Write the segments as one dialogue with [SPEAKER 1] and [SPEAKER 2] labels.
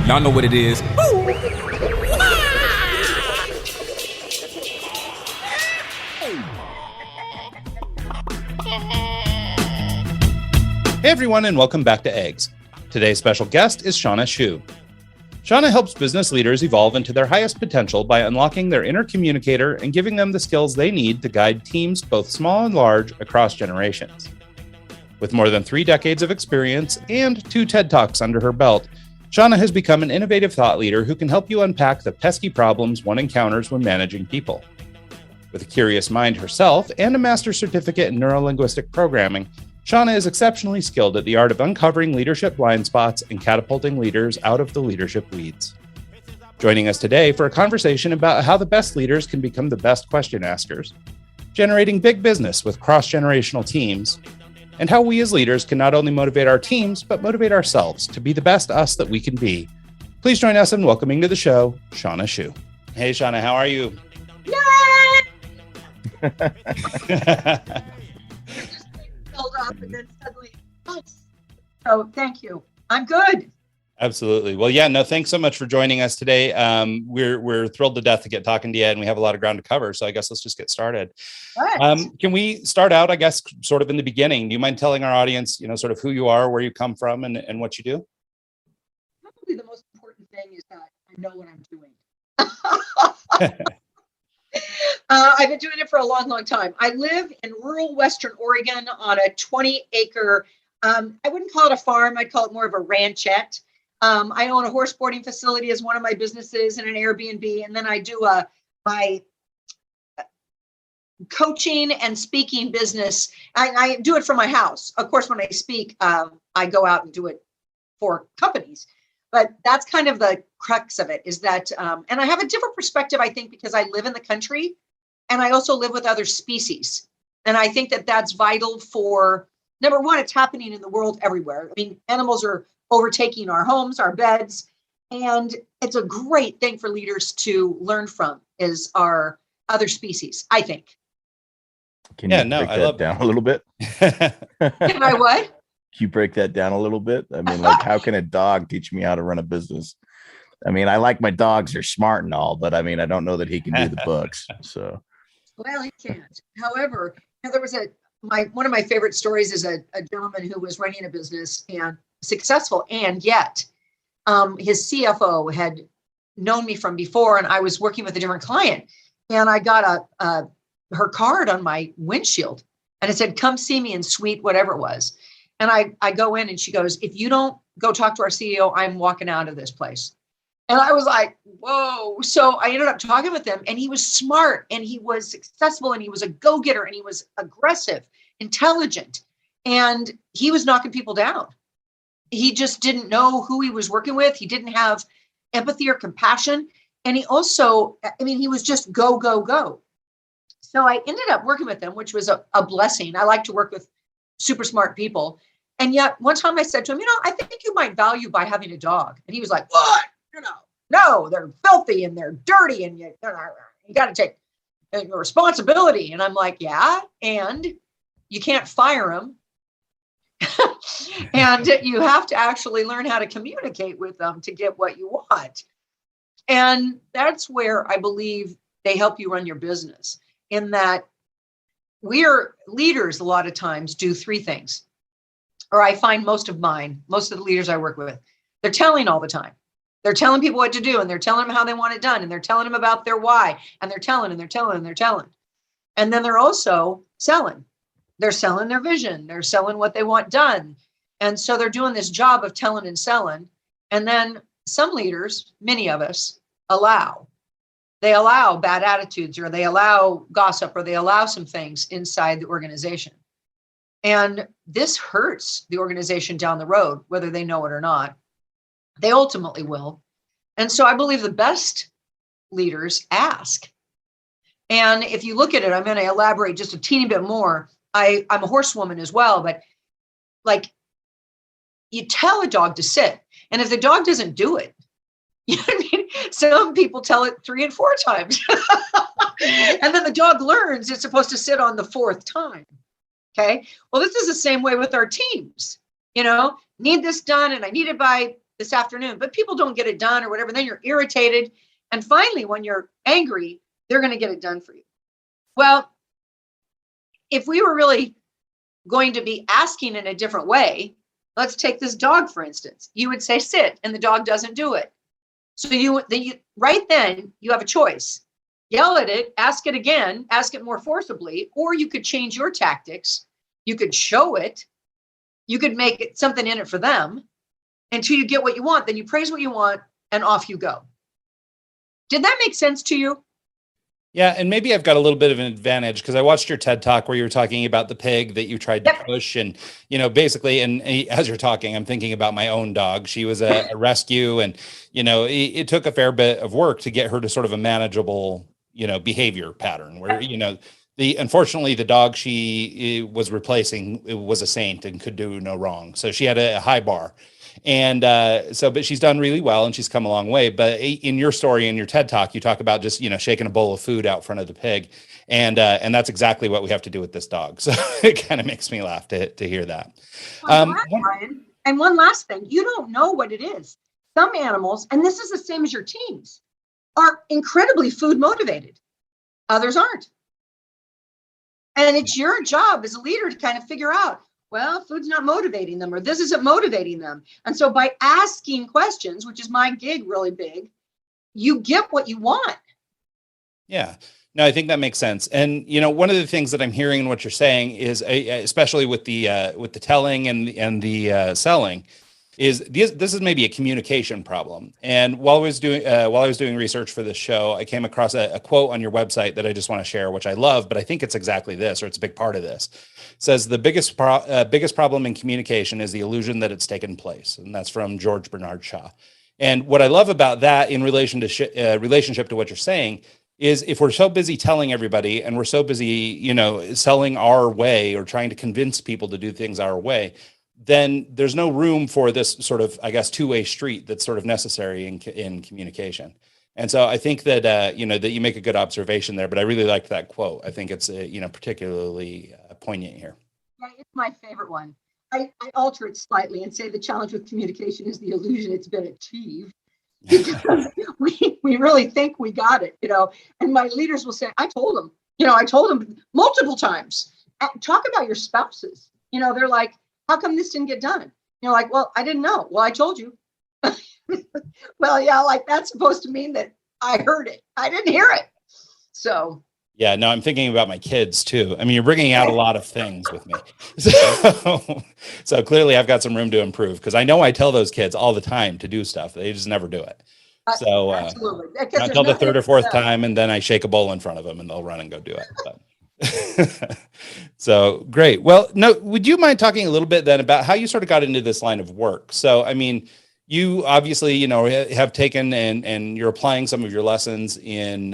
[SPEAKER 1] Y'all know what it is.
[SPEAKER 2] Hey everyone, and welcome back to Eggs. Today's special guest is Shawna Schuh. Shawna helps business leaders evolve into their highest potential by unlocking their inner communicator and giving them the skills they need to guide teams, both small and large, across generations. With more than 3 decades of experience and 2 TED Talks under her belt, Shawna has become an innovative thought leader who can help you unpack the pesky problems one encounters when managing people. With a curious mind herself and a master's certificate in Neuro-Linguistic Programming, Shawna is exceptionally skilled at the art of uncovering leadership blind spots and catapulting leaders out of the leadership weeds. Joining us today for a conversation about how the best leaders can become the best question askers, generating big business with cross-generational teams, and how we as leaders can not only motivate our teams, but motivate ourselves to be the best us that we can be. Please join us in welcoming to the show, Shawna Schuh. Hey, Shawna, how are you?
[SPEAKER 3] Yay! Up and then suddenly, so thank you. I'm good.
[SPEAKER 2] Absolutely. Well, yeah, no, thanks so much for joining us today. We're thrilled to death to get talking to you, and we have a lot of ground to cover. So I guess let's just get started. Can we start out, I guess, sort of in the beginning? Do you mind telling our audience, sort of who you are, where you come from, and what you do?
[SPEAKER 3] Probably the most important thing is that I know what I'm doing. I've been doing it for a long, long time. I live in rural Western Oregon on a 20-acre, I wouldn't call it a farm, I'd call it more of a ranchette. I own a horse boarding facility as one of my businesses and an Airbnb, and then I do my coaching and speaking business. I do it from my house. Of course, when I speak, I go out and do it for companies. But that's kind of the crux of it, is that, and I have a different perspective, I think, because I live in the country and I also live with other species. And I think that that's vital for, number one, it's happening in the world everywhere. I mean, animals are overtaking our homes, our beds, and it's a great thing for leaders to learn from, is our other species, I think.
[SPEAKER 4] Can you break that down a little bit?
[SPEAKER 3] Can I what?
[SPEAKER 4] Can you break that down a little bit? I mean, like, how can a dog teach me how to run a business? I mean, I like my dogs, they're smart and all, but I mean, I don't know that he can do the books. So,
[SPEAKER 3] well, he can't. However, there was one of my favorite stories is a gentleman who was running a business and successful, and yet his CFO had known me from before, and I was working with a different client, and I got her card on my windshield, and it said, "Come see me in suite," whatever it was. And I go in and she goes, "If you don't go talk to our CEO, I'm walking out of this place." And I was like, whoa. So I ended up talking with him, and he was smart and he was successful and he was a go-getter and he was aggressive, intelligent, and he was knocking people down. He just didn't know who he was working with. He didn't have empathy or compassion. And he also, he was just go, go, go. So I ended up working with him, which was a blessing. I like to work with super smart people. And yet one time I said to him, I think you might value by having a dog. And he was like, what? No, they're filthy and they're dirty and you got to take responsibility. And I'm like, yeah, and you can't fire them. And you have to actually learn how to communicate with them to get what you want. And that's where I believe they help you run your business, in that we're leaders a lot of times do 3 things. Or I find most of the leaders I work with, they're telling all the time. They're telling people what to do, and they're telling them how they want it done, and they're telling them about their why, and they're telling, and they're telling, and they're telling. And then they're also selling. They're selling their vision. They're selling what they want done. And so they're doing this job of telling and selling. And then some leaders, many of us, they allow bad attitudes, or they allow gossip, or they allow some things inside the organization. And this hurts the organization down the road, whether they know it or not. They ultimately will. And so I believe the best leaders ask. And if you look at it, I'm going to elaborate just a teeny bit more. I'm a horsewoman as well, but like, you tell a dog to sit, and if the dog doesn't do it, you know what I mean? Some people tell it 3 and 4 times. And then the dog learns it's supposed to sit on the 4th time. Okay. Well, this is the same way with our teams. Need this done, and I need it by this afternoon, but people don't get it done or whatever. Then you're irritated. And finally, when you're angry, they're going to get it done for you. Well, if we were really going to be asking in a different way, let's take this dog, for instance. You would say, sit, and the dog doesn't do it. So right then you have a choice. Yell at it, ask it again, ask it more forcibly, or you could change your tactics. You could show it. You could make it something in it for them until you get what you want. Then you praise what you want and off you go. Did that make sense to you?
[SPEAKER 2] Yeah, and maybe I've got a little bit of an advantage because I watched your TED Talk where you were talking about the pig that you tried to push, and basically, and as you're talking, I'm thinking about my own dog. She was a rescue, and it took a fair bit of work to get her to sort of a manageable, behavior pattern where unfortunately the dog she was replacing was a saint and could do no wrong, so she had a high bar. And but she's done really well and she's come a long way. But in your story, in your TED Talk, you talk about just, shaking a bowl of food out front of the pig. And that's exactly what we have to do with this dog. So it kind of makes me laugh to hear that.
[SPEAKER 3] Brian. And one last thing, you don't know what it is. Some animals, and this is the same as your teams, are incredibly food motivated. Others aren't. And it's your job as a leader to kind of figure out, well, food's not motivating them, or this isn't motivating them. And so by asking questions, which is my gig really big, you get what you want.
[SPEAKER 2] Yeah, no, I think that makes sense. And, one of the things that I'm hearing in what you're saying is, especially with the telling and the selling, is this is maybe a communication problem. And while I was doing research for this show, I came across a quote on your website that I just want to share, which I love, but I think it's exactly this, or it's a big part of this. It says the biggest problem in communication is the illusion that it's taken place, and that's from George Bernard Shaw. And what I love about that in relation to relationship to what you're saying is, if we're so busy telling everybody and we're so busy, selling our way or trying to convince people to do things our way, then there's no room for this sort of, I guess, two-way street that's sort of necessary in communication. And so I think that, that you make a good observation there, but I really liked that quote. I think it's, particularly poignant here.
[SPEAKER 3] Yeah, it's my favorite one. I alter it slightly and say the challenge with communication is the illusion it's been achieved. Because we really think we got it, and my leaders will say, I told them multiple times, talk about your spouses. They're like, how come this didn't get done? You're like, well, I didn't know. Well, I told you. Well, yeah, like that's supposed to mean that I heard it. I didn't hear it. So.
[SPEAKER 2] Yeah, no, I'm thinking about my kids too. I mean, you're bringing out a lot of things with me. So clearly I've got some room to improve, because I know I tell those kids all the time to do stuff. They just never do it. So until the third or fourth time, and then I shake a bowl in front of them and they'll run and go do it. But so great. Well, no, would you mind talking a little bit then about how you sort of got into this line of work? So, I mean, you obviously, have taken and you're applying some of your lessons in,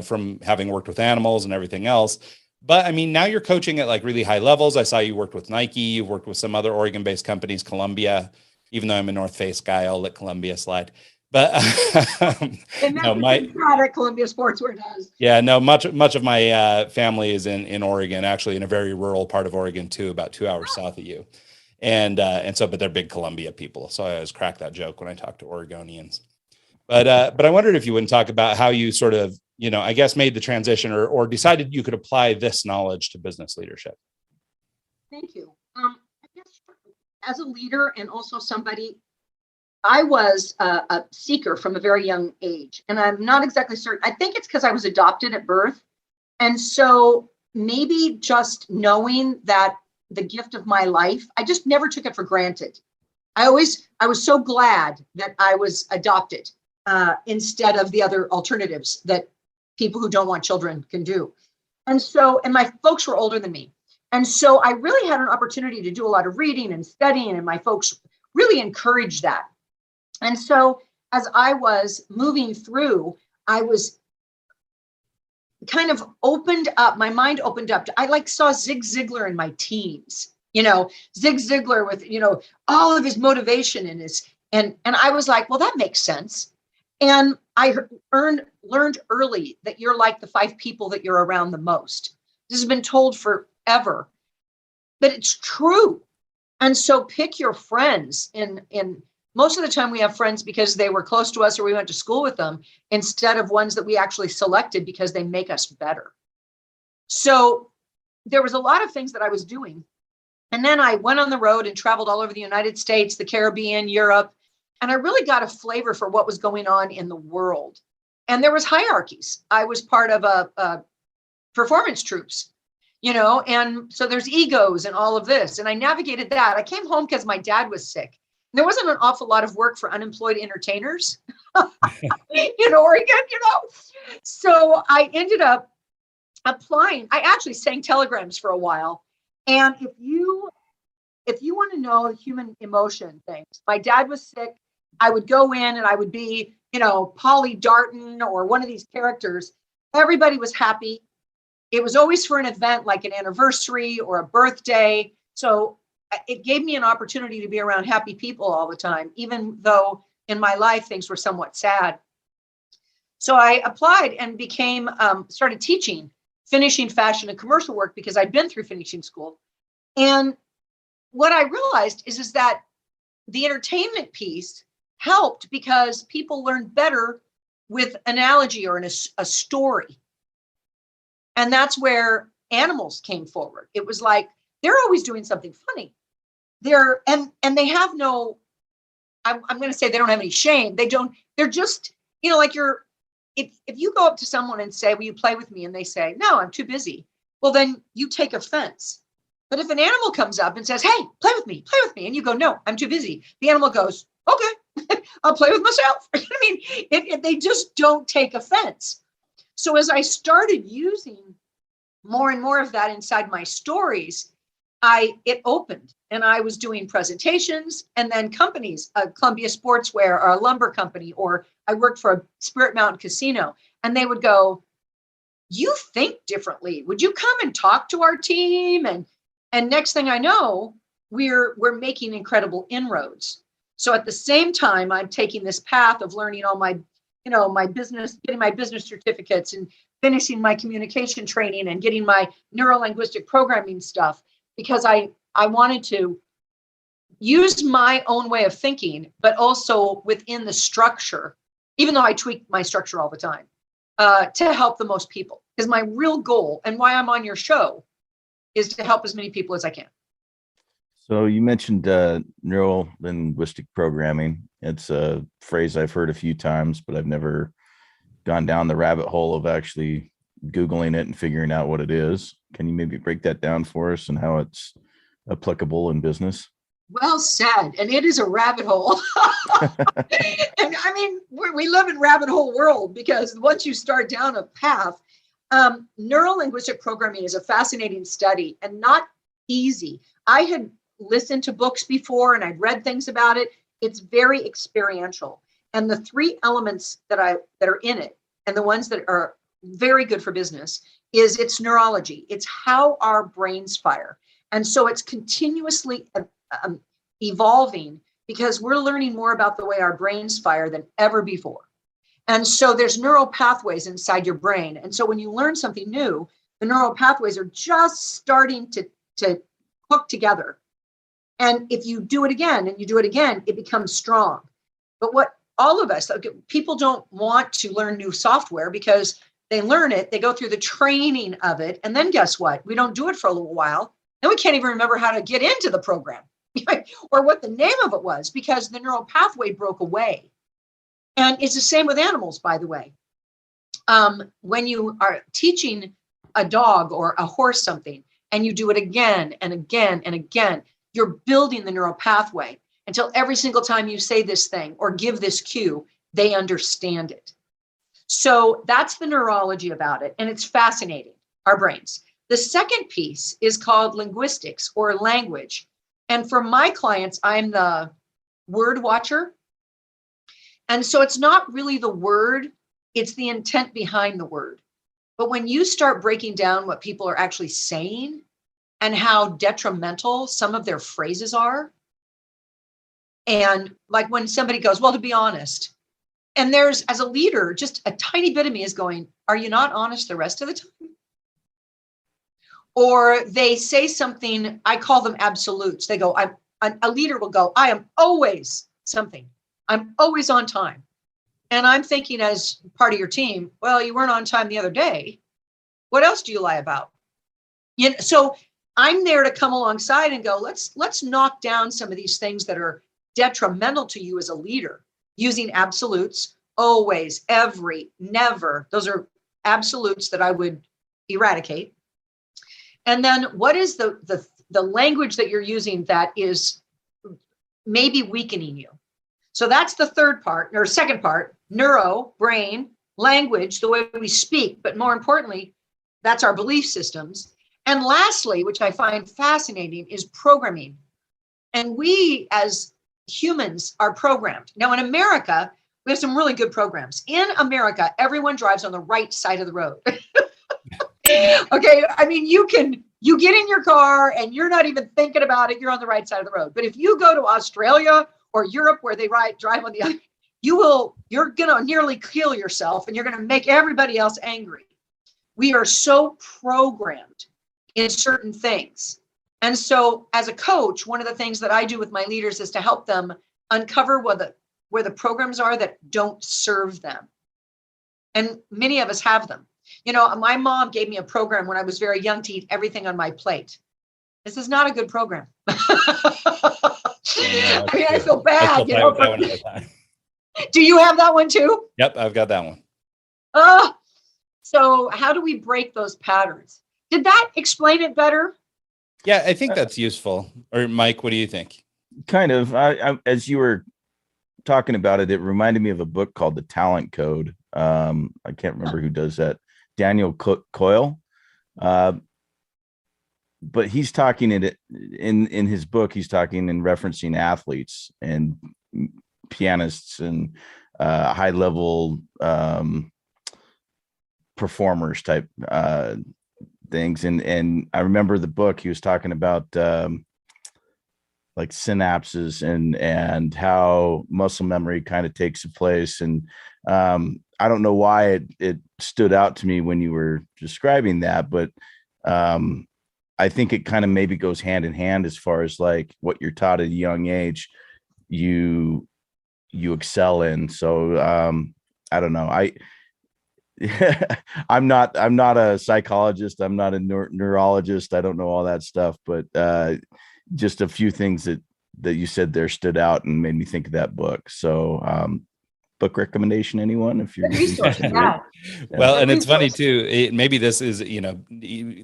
[SPEAKER 2] from having worked with animals and everything else. But I mean, now you're coaching at like really high levels. I saw you worked with Nike, you've worked with some other Oregon-based companies, Columbia. Even though I'm a North Face guy, I'll let Columbia slide. But
[SPEAKER 3] my Columbia Sportswear does.
[SPEAKER 2] Yeah, no, much of my family is in Oregon, actually, in a very rural part of Oregon too, about 2 hours south of you. And so, but they're big Columbia people. So I always crack that joke when I talk to Oregonians. But I wondered if you wouldn't talk about how you sort of, I guess, made the transition or decided you could apply this knowledge to business leadership.
[SPEAKER 3] Thank you. I guess as a leader and also somebody, I was a seeker from a very young age, and I'm not exactly certain. I think it's because I was adopted at birth. And so maybe just knowing that the gift of my life, I just never took it for granted. I was so glad that I was adopted instead of the other alternatives that people who don't want children can do. And my folks were older than me. And so I really had an opportunity to do a lot of reading and studying, and my folks really encouraged that. And so as I was moving through, I was kind of opened up, my mind opened up. I saw Zig Ziglar in my teens, Zig Ziglar with, all of his motivation and and I was like, well, that makes sense. And I learned early that you're like the 5 people that you're around the most. This has been told forever, but it's true. And so pick your friends in most of the time we have friends because they were close to us or we went to school with them, instead of ones that we actually selected because they make us better. So there was a lot of things that I was doing. And then I went on the road and traveled all over the United States, the Caribbean, Europe, and I really got a flavor for what was going on in the world. And there was hierarchies. I was part of a performance troops, and so there's egos and all of this. And I navigated that. I came home because my dad was sick. There wasn't an awful lot of work for unemployed entertainers in Oregon, So I ended up applying. I actually sang telegrams for a while. And if you want to know human emotion things, my dad was sick. I would go in and I would be, Polly Darton or one of these characters. Everybody was happy. It was always for an event like an anniversary or a birthday. So it gave me an opportunity to be around happy people all the time, even though in my life things were somewhat sad. So I applied and started teaching finishing fashion and commercial work because I'd been through finishing school. And what I realized is that the entertainment piece helped because people learned better with analogy or a story. And that's where animals came forward. It was like, they're always doing something funny. And they have no, I'm going to say they don't have any shame. They're just, if you go up to someone and say, will you play with me? And they say, no, I'm too busy. Well, then you take offense. But if an animal comes up and says, hey, play with me. And you go, no, I'm too busy. The animal goes, okay, I'll play with myself. They just don't take offense. So as I started using more and more of that inside my stories, it opened and I was doing presentations, and then companies, Columbia Sportswear or a lumber company, or I worked for a Spirit Mountain casino, and they would go, you think differently. Would you come and talk to our team? And next thing I know, we're making incredible inroads. So at the same time, I'm taking this path of learning all my, my business, getting my business certificates and finishing my communication training and getting my neuro-linguistic programming stuff, because I wanted to use my own way of thinking, but also within the structure, even though I tweak my structure all the time, to help the most people. Because my real goal and why I'm on your show is to help as many people as I can.
[SPEAKER 4] So you mentioned neuro-linguistic programming. It's a phrase I've heard a few times, but I've never gone down the rabbit hole of actually Googling it and figuring out what it is. Can you maybe break that down for us and how it's applicable in business?
[SPEAKER 3] Well said. And it is a rabbit hole. And I mean, we live in rabbit hole world, because once you start down a path, neuro-linguistic programming is a fascinating study and not easy. I had listened to books before and I'd read things about it. It's very experiential. And the three elements that are in it, and the ones that are very good for business, is it's neurology. It's how our brains fire. And so it's continuously evolving, because we're learning more about the way our brains fire than ever before. And so there's neural pathways inside your brain. And so when you learn something new, the neural pathways are just starting to hook together. And if you do it again and you do it again, it becomes strong. But what all of us, people don't want to learn new software because they learn it, they go through the training of it, and then guess what? We don't do it for a little while. Then we can't even remember how to get into the program or what the name of it was, because the neural pathway broke away. And it's the same with animals, by the way. When you are teaching a dog or a horse something, and you do it again and again and again, you're building the neural pathway until every single time you say this thing or give this cue, they understand it. So that's the neurology about it. And it's fascinating, our brains. The second piece is called linguistics, or language. And for my clients, I'm the word watcher. And so it's not really the word, it's the intent behind the word. But when you start breaking down what people are actually saying and how detrimental some of their phrases are, and like when somebody goes, well, to be honest, and there's, as a leader, just a tiny bit of me is going, are you not honest the rest of the time? Or they say something, I call them absolutes. They go, a leader will go, I am always something. I'm always on time. And I'm thinking as part of your team, well, you weren't on time the other day. What else do you lie about? So I'm there to come alongside and go, let's knock down some of these things that are detrimental to you as a leader, using absolutes, always, every, never. Those are absolutes that I would eradicate. And then what is the language that you're using that is maybe weakening you? So that's the third part, or second part, neuro, brain, language, the way we speak, but more importantly, that's our belief systems. And lastly, which I find fascinating, is programming. And we as humans are programmed. Now in America, we have some really good programs. In America, everyone drives on the right side of the road. Okay, I mean, you get in your car and you're not even thinking about it, you're on the right side of the road. But if you go to Australia or Europe where they drive on the other, you're gonna nearly kill yourself and you're gonna make everybody else angry. We are so programmed in certain things. And so as a coach, one of the things that I do with my leaders is to help them uncover where the programs are that don't serve them. And many of us have them. My mom gave me a program when I was very young to eat everything on my plate. This is not a good program. I mean, I feel bad. Do you have that one too?
[SPEAKER 2] Yep, I've got that one.
[SPEAKER 3] So how do we break those patterns? Did that explain it better?
[SPEAKER 2] Yeah, I think that's useful. Or Mike, what do you think?
[SPEAKER 4] Kind of. I as you were talking about it, it reminded me of a book called The Talent Code. I can't remember who does that. Daniel Coyle. But he's talking in his book, he's talking and referencing athletes and pianists and high level performers type things. And I remember the book, he was talking about like synapses and how muscle memory kind of takes place. And I don't know why it stood out to me when you were describing that, but I think it kind of maybe goes hand in hand as far as like what you're taught at a young age, you excel in. So I don't know. I'm not a psychologist. I'm not a neurologist. I don't know all that stuff, but just a few things that you said there stood out and made me think of that book. So book recommendation, anyone, if you're
[SPEAKER 2] Well, and it's funny too, maybe this is,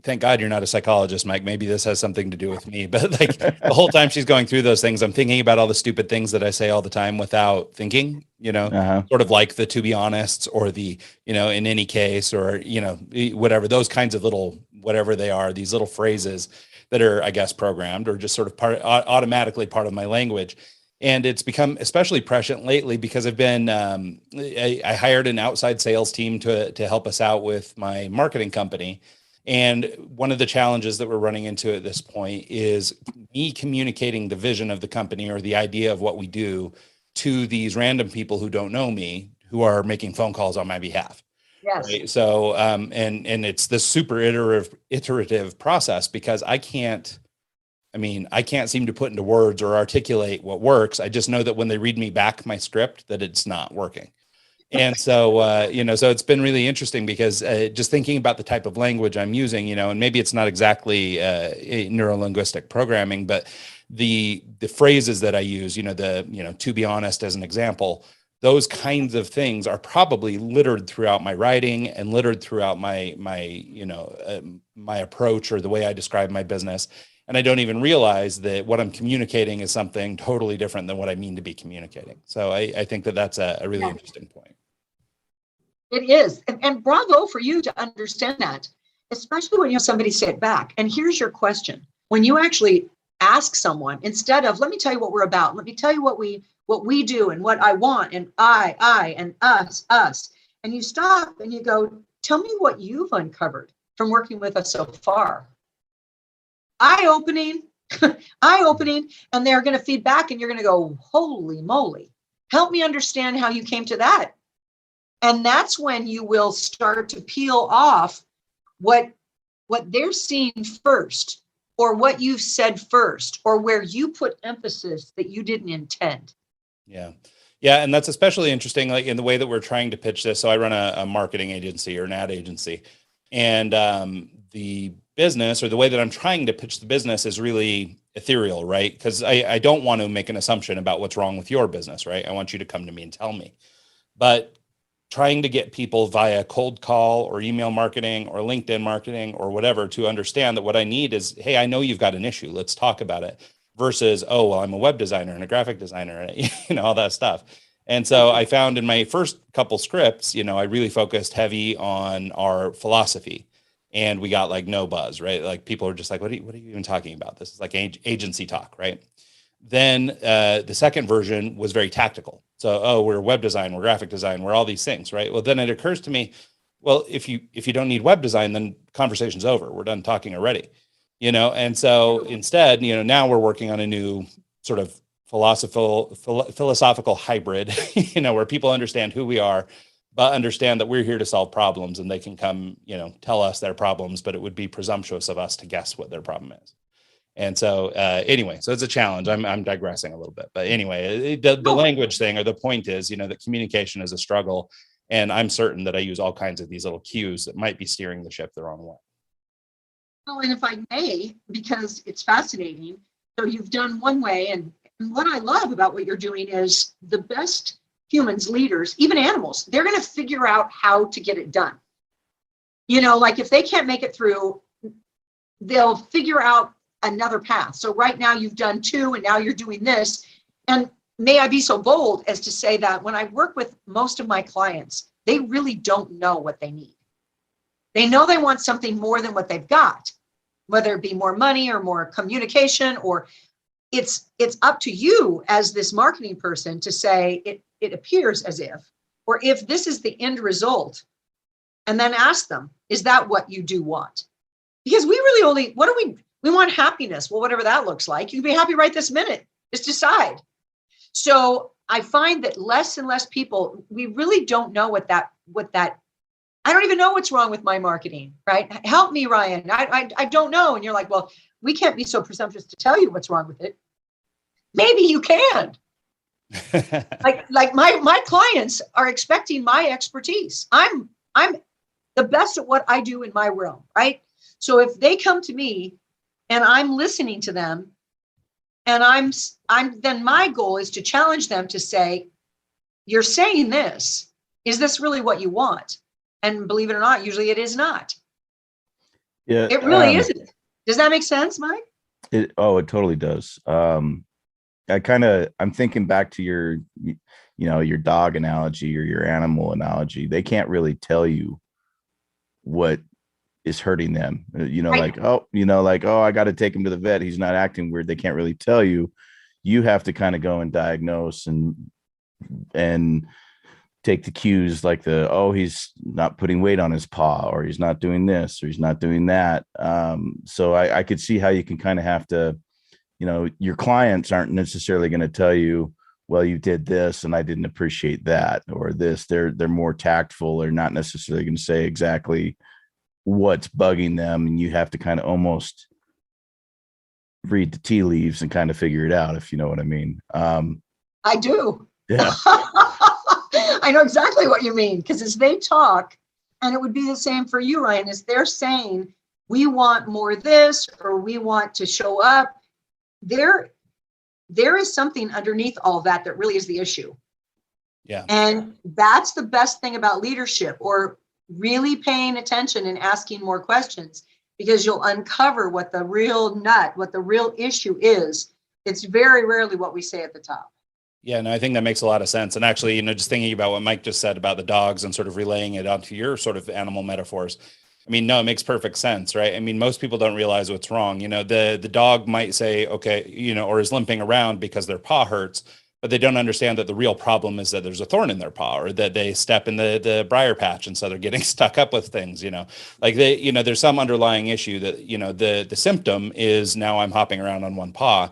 [SPEAKER 2] thank God you're not a psychologist, Mike. Maybe this has something to do with me, but like the whole time she's going through those things, I'm thinking about all the stupid things that I say all the time without thinking, sort of like the to be honest, or the, in any case, or, whatever, those kinds of little, whatever they are, these little phrases that are, I guess, programmed or just sort of automatically part of my language. And it's become especially prescient lately because I've been, I hired an outside sales team to help us out with my marketing company. And one of the challenges that we're running into at this point is me communicating the vision of the company or the idea of what we do to these random people who don't know me, who are making phone calls on my behalf.
[SPEAKER 3] Yes.
[SPEAKER 2] Right? So, and it's this super iterative process because I can't seem to put into words or articulate what works. I just know that when they read me back my script, that it's not working. And so, so it's been really interesting because just thinking about the type of language I'm using, and maybe it's not exactly neuro-linguistic programming, but the phrases that I use, to be honest, as an example, those kinds of things are probably littered throughout my writing and littered throughout my approach or the way I describe my business. And I don't even realize that what I'm communicating is something totally different than what I mean to be communicating. So I think that that's a really interesting point.
[SPEAKER 3] It is. And bravo for you to understand that, especially when you have somebody say it back. And here's your question. When you actually ask someone, instead of, let me tell you what we're about, let me tell you what we do and what I want, and I, and us. And you stop and you go, tell me what you've uncovered from working with us so far. Eye-opening, and they're going to feed back and you're going to go, holy moly, help me understand how you came to that. And that's when you will start to peel off what they're seeing first, or what you've said first, or where you put emphasis that you didn't intend.
[SPEAKER 2] Yeah. Yeah. And that's especially interesting, like in the way that we're trying to pitch this. So I run a marketing agency or an ad agency, and the business, or the way that I'm trying to pitch the business, is really ethereal, right? Because I don't want to make an assumption about what's wrong with your business, right? I want you to come to me and tell me. But trying to get people via cold call or email marketing or LinkedIn marketing or whatever to understand that what I need is, hey, I know you've got an issue. Let's talk about it. Versus, oh, well, I'm a web designer and a graphic designer, all that stuff. And so I found in my first couple scripts, I really focused heavy on our philosophy, and we got like no buzz, right? Like people are just like, what are you even talking about? This is like agency talk, right? Then the second version was very tactical. So, oh, we're web design, we're graphic design, we're all these things, right? Well, then it occurs to me, well, if you don't need web design, then conversation's over. We're done talking already, And so instead, now we're working on a new sort of philosophical hybrid, where people understand who we are, but understand that we're here to solve problems, and they can come, tell us their problems, but it would be presumptuous of us to guess what their problem is. And so anyway, so it's a challenge. I'm digressing a little bit, but anyway, the language thing, or the point is, that communication is a struggle. And I'm certain that I use all kinds of these little cues that might be steering the ship the wrong way.
[SPEAKER 3] Well, and if I may, because it's fascinating. So you've done one way, and what I love about what you're doing is the best humans, leaders, even animals, they're going to figure out how to get it done. Like if they can't make it through, they'll figure out another path. So right now you've done two, and now you're doing this. And may I be so bold as to say that when I work with most of my clients, they really don't know what they need. They know they want something more than what they've got, whether it be more money or more communication, or it's up to you as this marketing person to say it appears as if, or if this is the end result, and then ask them, is that what you do want? Because we really we want happiness. Well, whatever that looks like, you can be happy right this minute. Just decide. So I find that less and less people, we really don't know what that, I don't even know what's wrong with my marketing, right? Help me, Ryan. I don't know. And you're like, well, we can't be so presumptuous to tell you what's wrong with it. Maybe you can. like my clients are expecting my expertise. I'm the best at what I do in my realm, right? So if they come to me and I'm listening to them, and I'm then my goal is to challenge them to say, you're saying this, is this really what you want? And believe it or not, usually it is not.
[SPEAKER 4] Yeah,
[SPEAKER 3] it really isn't. Does that make sense, Mike?
[SPEAKER 4] It totally does. I'm thinking back to your dog analogy or your animal analogy. They can't really tell you what is hurting them, right. I got to take him to the vet. He's not acting weird. They can't really tell you. You have to kind of go and diagnose and take the cues, like he's not putting weight on his paw, or he's not doing this, or he's not doing that. So I could see how you can kind of have to, your clients aren't necessarily going to tell you, well, you did this and I didn't appreciate that, or this. They're more tactful. They're not necessarily going to say exactly what's bugging them, and you have to kind of almost read the tea leaves and kind of figure it out, if you know what I mean.
[SPEAKER 3] I do.
[SPEAKER 4] Yeah.
[SPEAKER 3] I know exactly what you mean, because as they talk, and it would be the same for you, Ryan, as they're saying, we want more this, or we want to show up, there is something underneath all that really is the issue.
[SPEAKER 2] Yeah.
[SPEAKER 3] And that's the best thing about leadership, or really paying attention and asking more questions, because you'll uncover what the real issue is. It's very rarely what we say at the top.
[SPEAKER 2] Yeah, no, I think that makes a lot of sense. And actually, just thinking about what Mike just said about the dogs and sort of relaying it onto your sort of animal metaphors. I mean, no, it makes perfect sense, right? I mean, most people don't realize what's wrong. The dog might say, okay, or is limping around because their paw hurts, but they don't understand that the real problem is that there's a thorn in their paw, or that they step in the briar patch, and so they're getting stuck up with things. Like there's some underlying issue that the symptom is, now I'm hopping around on one paw.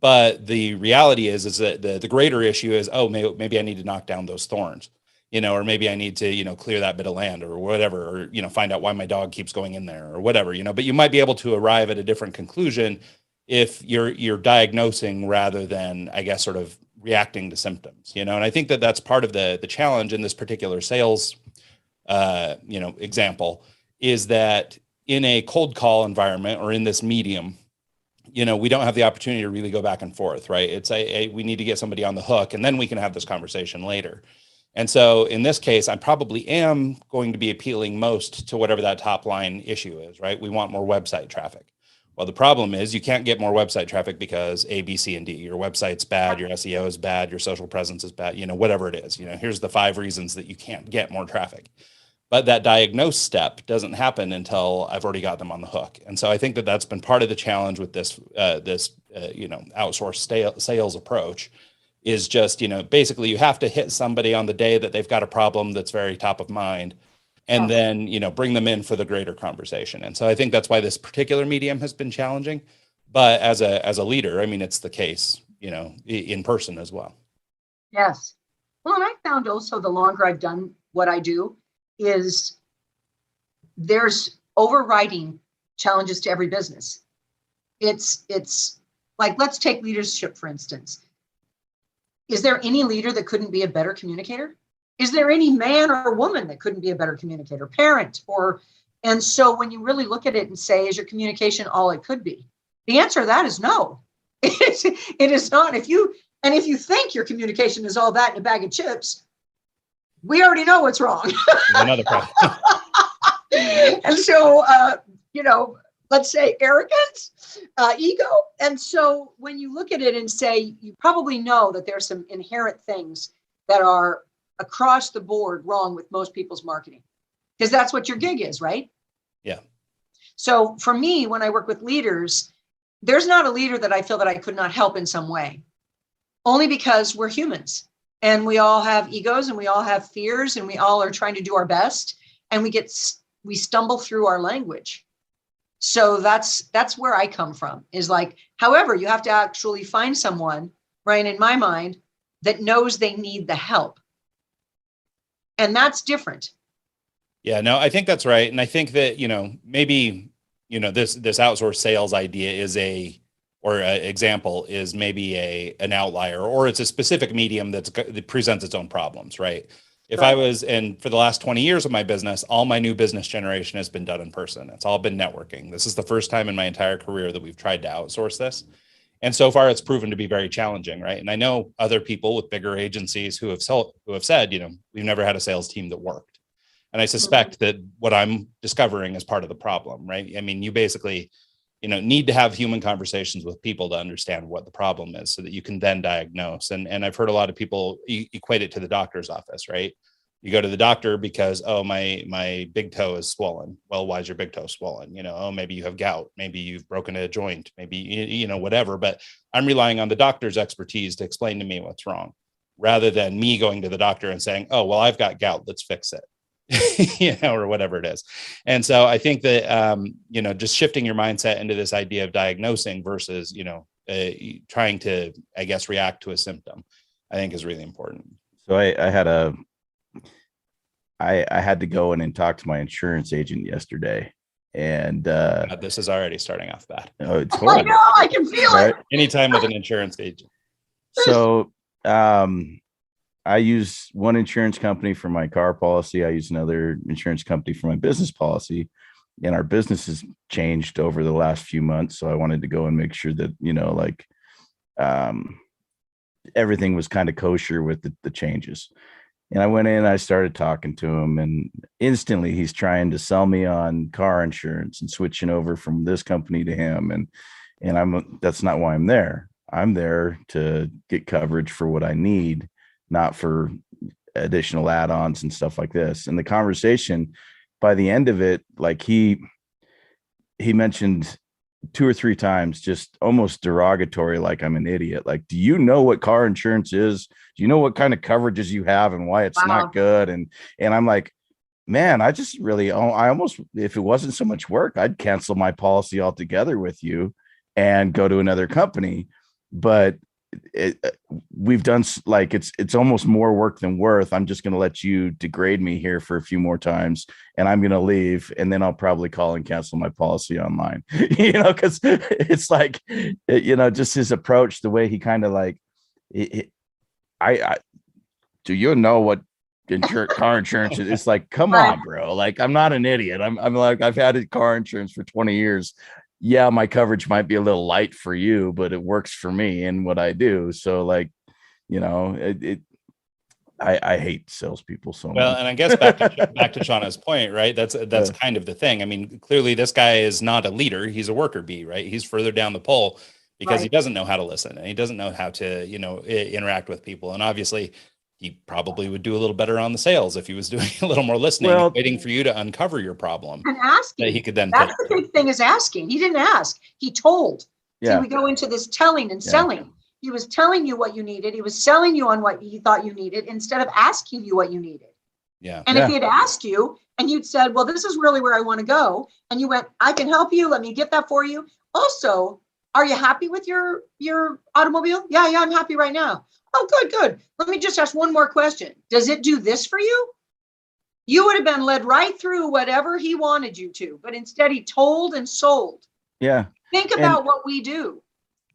[SPEAKER 2] But the reality is that the greater issue is, maybe I need to knock down those thorns, or maybe I need to, clear that bit of land or whatever, or, find out why my dog keeps going in there or whatever, but you might be able to arrive at a different conclusion if you're diagnosing rather than, I guess, sort of reacting to symptoms, and I think that that's part of the challenge in this particular sales, example, is that in a cold call environment or in this medium, we don't have the opportunity to really go back and forth, right? It's we need to get somebody on the hook and then we can have this conversation later. And so in this case, I probably am going to be appealing most to whatever that top line issue is, right? We want more website traffic. Well, the problem is you can't get more website traffic because A, B, C, and D. Your website's bad, your SEO is bad, your social presence is bad, whatever it is. Here's the 5 reasons that you can't get more traffic. But that diagnose step doesn't happen until I've already got them on the hook. And so I think that that's been part of the challenge with this outsourced sales approach is just, basically you have to hit somebody on the day that they've got a problem that's very top of mind, and then, bring them in for the greater conversation. And so I think that's why this particular medium has been challenging. But as a leader, I mean, it's the case, in person as well.
[SPEAKER 3] Yes. Well, and I found also the longer I've done what I do is there's overriding challenges to every business. It's like, let's take leadership, for instance. Is there any leader that couldn't be a better communicator? Is there any man or woman that couldn't be a better communicator, parent? And so when you really look at it and say, is your communication all it could be? The answer to that is no. It is not. If you think your communication is all that in a bag of chips, we already know what's wrong.
[SPEAKER 2] Another problem.
[SPEAKER 3] And so, let's say arrogance, ego. And so when you look at it and say, you probably know that there's some inherent things that are across the board wrong with most people's marketing, because that's what your gig is, right?
[SPEAKER 2] Yeah.
[SPEAKER 3] So for me, when I work with leaders, there's not a leader that I feel that I could not help in some way, only because we're humans and we all have egos and we all have fears and we all are trying to do our best, and we stumble through our language. So that's where I come from, is like, however, you have to actually find someone, Brian, in my mind, that knows they need the help. And that's different.
[SPEAKER 2] Yeah, no, I think that's right. And I think that, maybe, this outsourced sales idea is example is maybe an outlier, or it's a specific medium that presents its own problems, right? If I was, and for the last 20 years of my business, all my new business generation has been done in person. It's all been networking. This is the first time in my entire career that we've tried to outsource this. And so far it's proven to be very challenging, right? And I know other people with bigger agencies who have said, we've never had a sales team that worked. And I suspect that what I'm discovering is part of the problem, right? I mean, you basically, need to have human conversations with people to understand what the problem is so that you can then diagnose. And I've heard a lot of people equate it to the doctor's office, right? You go to the doctor because, oh, my big toe is swollen. Well, why is your big toe swollen? Oh, maybe you have gout. Maybe you've broken a joint, maybe, whatever. But I'm relying on the doctor's expertise to explain to me what's wrong, rather than me going to the doctor and saying, oh, well, I've got gout, let's fix it. Or whatever it is. And so I think that, just shifting your mindset into this idea of diagnosing versus, trying to, I guess, react to a symptom, I think is really important.
[SPEAKER 4] So I had to go in and talk to my insurance agent yesterday, and
[SPEAKER 2] this is already starting off bad.
[SPEAKER 4] Oh, it's horrible.
[SPEAKER 3] I know, I can feel it.
[SPEAKER 2] Anytime with an insurance agent.
[SPEAKER 4] So, I use one insurance company for my car policy. I use another insurance company for my business policy, and our business has changed over the last few months. So I wanted to go and make sure that, everything was kind of kosher with the changes. And I went in, I started talking to him, and instantly he's trying to sell me on car insurance and switching over from this company to him. And that's not why I'm there. I'm there to get coverage for what I need, not for additional add-ons and stuff like this. And the conversation, by the end of it, like he mentioned 2 or 3 times, just almost derogatory, like I'm an idiot. Like, do you know what car insurance is? Do you know what kind of coverages you have and why it's not good? And I'm like, man, I almost, if it wasn't so much work, I'd cancel my policy altogether with you and go to another company. But we've done, like, it's almost more work than worth. I'm just going to let you degrade me here for a few more times, and I'm going to leave, and then I'll probably call and cancel my policy online. Because it's like, just his approach, the way he kind of like I do you know what car insurance is? It's like, come on, bro. Like, I'm not an idiot. I'm like, I've had car insurance for 20 years. Yeah, my coverage might be a little light for you, but it works for me and what I do. So like, I hate salespeople so
[SPEAKER 2] Well,
[SPEAKER 4] much.
[SPEAKER 2] and I guess back to Shawna's point, right? That's kind of the thing. I mean, clearly this guy is not a leader; he's a worker bee, right? He's further down the pole because he doesn't know how to listen and he doesn't know how to, interact with people. And obviously, he probably would do a little better on the sales if he was doing a little more listening, and waiting for you to uncover your problem
[SPEAKER 3] and asking.
[SPEAKER 2] That he could then.
[SPEAKER 3] That's the big thing is asking. He didn't ask; he told.
[SPEAKER 4] Yeah.
[SPEAKER 3] See, we go into this telling and selling. He was telling you what you needed. He was selling you on what he thought you needed instead of asking you what you needed.
[SPEAKER 2] Yeah.
[SPEAKER 3] And if he had asked you and you'd said, well, this is really where I want to go. And you went, I can help you. Let me get that for you. Also, are you happy with your automobile? Yeah, I'm happy right now. Oh, good. Let me just ask one more question. Does it do this for you? You would have been led right through whatever he wanted you to, but instead he told and sold.
[SPEAKER 4] Yeah.
[SPEAKER 3] Think about what we do.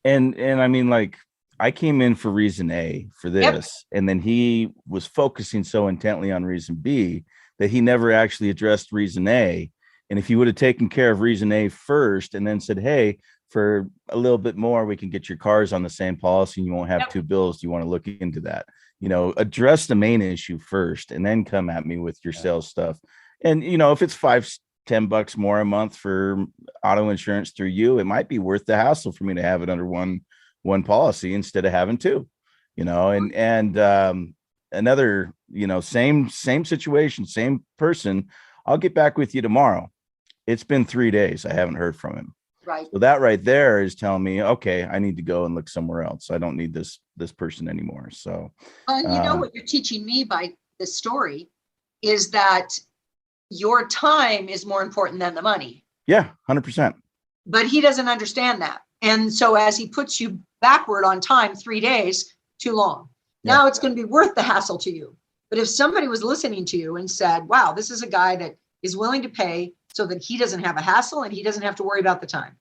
[SPEAKER 4] And I mean, like, I came in for reason A for this, and then he was focusing so intently on reason B that he never actually addressed reason A. And if he would have taken care of reason A first and then said, hey, for a little bit more, we can get your cars on the same policy and you won't have two bills. Do you want to look into that? Address the main issue first and then come at me with your sales stuff. And, if it's $5-10 more a month for auto insurance through you, it might be worth the hassle for me to have it under one policy instead of having two, and another, same situation, same person. I'll get back with you tomorrow. It's been 3 days. I haven't heard from him.
[SPEAKER 3] Right.
[SPEAKER 4] So that right there is telling me, okay, I need to go and look somewhere else. I don't need this person anymore. So,
[SPEAKER 3] what you're teaching me by this story is that your time is more important than the money.
[SPEAKER 4] Yeah, 100%.
[SPEAKER 3] But he doesn't understand that. And so as he puts you backward on time, 3 days, too long. Now it's going to be worth the hassle to you. But if somebody was listening to you and said, wow, this is a guy that is willing to pay so that he doesn't have a hassle and he doesn't have to worry about the time.